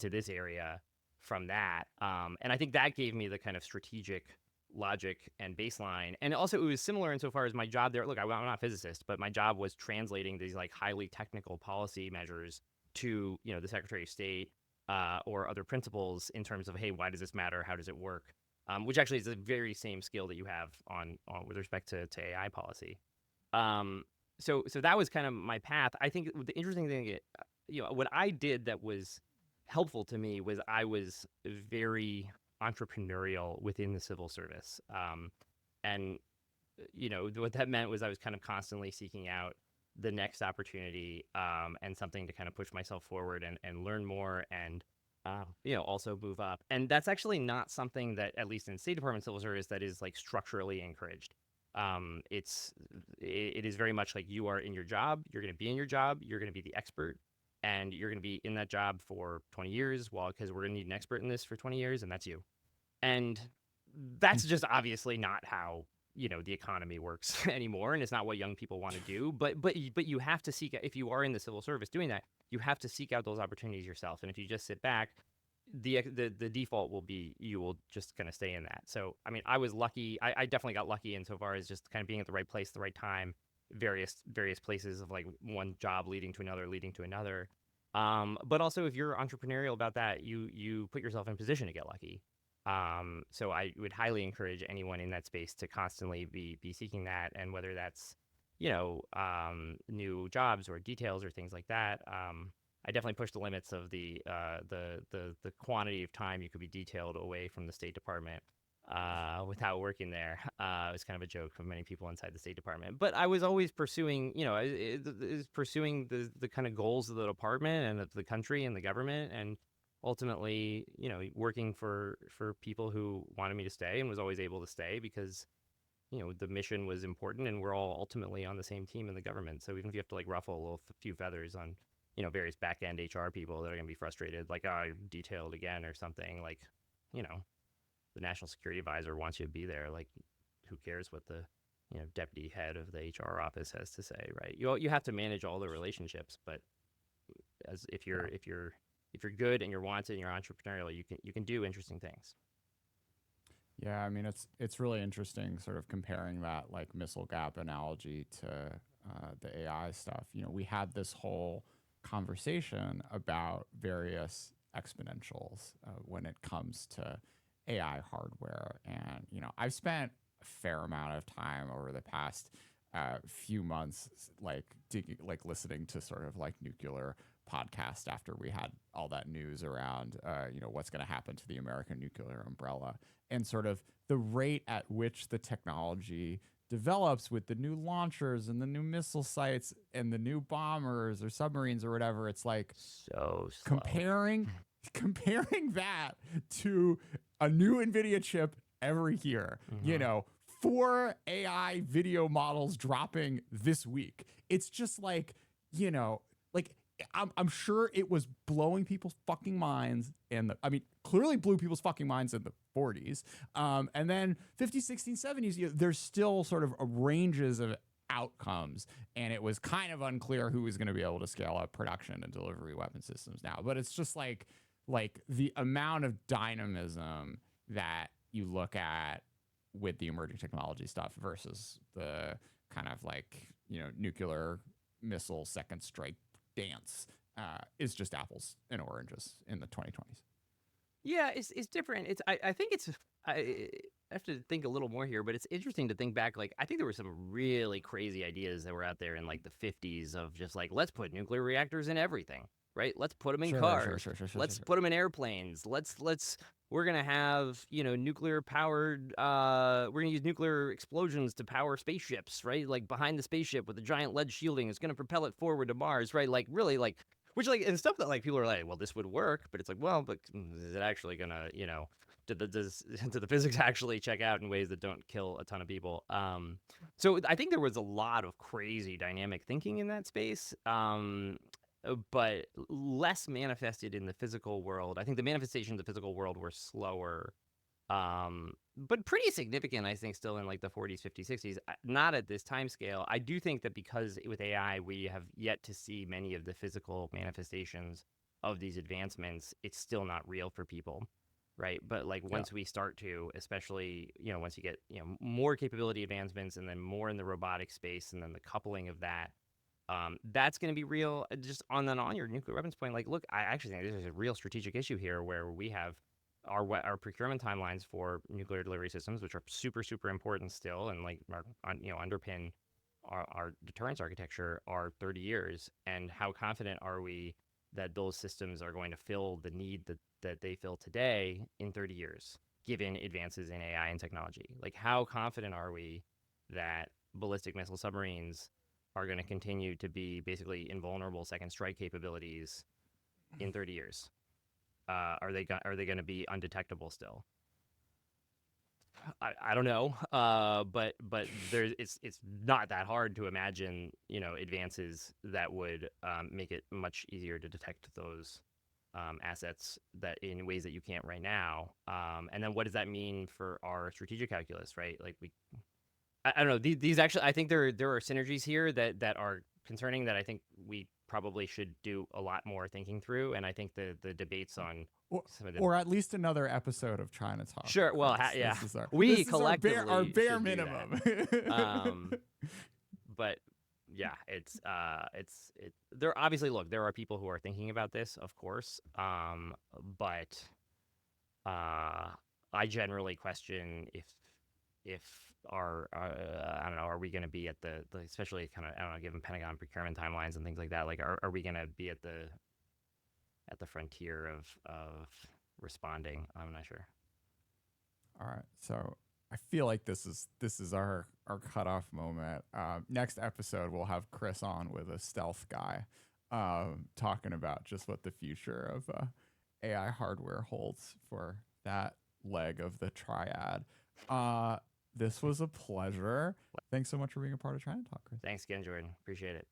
this area from that. And I think that gave me the kind of strategic logic and baseline. And also, it was similar insofar as my job there. Look, I'm not a physicist, but my job was translating these, like, highly technical policy measures to the Secretary of State or other principals in terms of, hey, why does this matter? How does it work? Which actually is the very same skill that you have on with respect to AI policy. So that was kind of my path. I think the interesting thing, what I did that was helpful to me was I was very entrepreneurial within the civil service. And what that meant was I was kind of constantly seeking out the next opportunity, and something to kind of push myself forward and learn more and, also move up. And that's actually not something that, at least in State Department civil service, that is like structurally encouraged. It is very much like you are in your job, you're going to be in your job, you're going to be the expert, and you're going to be in that job for 20 years, because we're going to need an expert in this for 20 years, and that's you. And that's just obviously not how the economy works anymore, and it's not what young people want to do. But you have to seek out, if you are in the civil service doing that, you have to seek out those opportunities yourself. And if you just sit back, the default will be you will just kind of stay in that. So I mean, I was lucky. I definitely got lucky insofar as just kind of being at the right place, the right time, various places of like one job leading to another, leading to another. But also, if you're entrepreneurial about that, you put yourself in position to get lucky. So I would highly encourage anyone in that space to constantly be seeking that, and whether that's new jobs or details or things like that. I definitely push the limits of the quantity of time you could be detailed away from the State Department without working there. It was kind of a joke for many people inside the State Department. But I was always pursuing, pursuing the kind of goals of the department and of the country and the government, and ultimately, working for people who wanted me to stay, and was always able to stay because the mission was important, and we're all ultimately on the same team in the government. So even if you have to like ruffle a few feathers on various back end HR people that are going to be frustrated, like, oh, detailed again or something, like, the national security advisor wants you to be there. Like, who cares what the deputy head of the HR office has to say, right? You have to manage all the relationships, but as if you're good and you're wanted and you're entrepreneurial, you can do interesting things. Yeah, I mean, it's really interesting sort of comparing that like missile gap analogy to the AI stuff. We had this whole conversation about various exponentials when it comes to AI hardware. And, I've spent a fair amount of time over the past few months, like listening to sort of like nuclear podcast after we had all that news around, what's going to happen to the American nuclear umbrella, and sort of the rate at which the technology develops with the new launchers and the new missile sites and the new bombers or submarines or whatever. It's like so slow. comparing that to a new Nvidia chip every year. Mm-hmm. 4 AI video models dropping this week. It's just like, like I'm sure it was blowing people's fucking minds clearly blew people's fucking minds in the 40s. And then 50s, 60s, 70s, there's still sort of ranges of outcomes, and it was kind of unclear who was going to be able to scale up production and delivery weapon systems now. But it's just like the amount of dynamism that you look at with the emerging technology stuff versus the kind of like, nuclear missile second strike dance is just apples and oranges in the 2020s. Yeah, it's different. I think I have to think a little more here, but it's interesting to think back. Like, I think there were some really crazy ideas that were out there in like the 50s of just like, let's put nuclear reactors in everything, right? Let's put them in cars. Let's put them in airplanes. We're gonna have nuclear powered. We're gonna use nuclear explosions to power spaceships, right? Like behind the spaceship with a giant lead shielding, it's gonna propel it forward to Mars, right? Like really, like. Which, like, and stuff that, like, people are like, well, this would work, but it's like, well, but is it actually gonna, did the physics actually check out in ways that don't kill a ton of people? So I think there was a lot of crazy dynamic thinking in that space, but less manifested in the physical world. I think the manifestations of the physical world were slower, but pretty significant, I think, still in like the 40s, 50s, 60s, not at this time scale. I do think that because with AI, we have yet to see many of the physical manifestations of these advancements, it's still not real for people, right? But like once we start to, especially, once you get, more capability advancements and then more in the robotic space and then the coupling of that, that's going to be real. Just on your nuclear weapons point, like, look, I actually think there's a real strategic issue here where we have our procurement timelines for nuclear delivery systems, which are super, super important still, and like underpin our deterrence architecture, are 30 years. And how confident are we that those systems are going to fill the need that they fill today in 30 years, given advances in AI and technology? Like, how confident are we that ballistic missile submarines are going to continue to be basically invulnerable second strike capabilities in 30 years? Are they going to be undetectable still? I don't know, but there's it's not that hard to imagine, you know, advances that would make it much easier to detect those assets that in ways that you can't right now. And then what does that mean for our strategic calculus, right? Like I don't know. These actually, I think there are synergies here that are concerning that I think we probably should do a lot more thinking through. And I think the debates on some of the or at least another episode of ChinaTalk. sure, well, Chris. yeah, This is our, we this is collectively our bare should do minimum. that. But yeah, there obviously, look, there are people who are thinking about this, of course, but I generally question if our I don't know, are we going to be at the especially kind of, I don't know, given Pentagon procurement timelines and things like that, like are we going to be at the frontier of responding? I'm not sure. All right, so I feel like this is our cutoff moment. Next episode we'll have Chris on with a stealth guy, talking about just what the future of AI hardware holds for that leg of the triad. This was a pleasure. Thanks so much for being a part of ChinaTalk, Chris. Thanks again, Jordan. Appreciate it.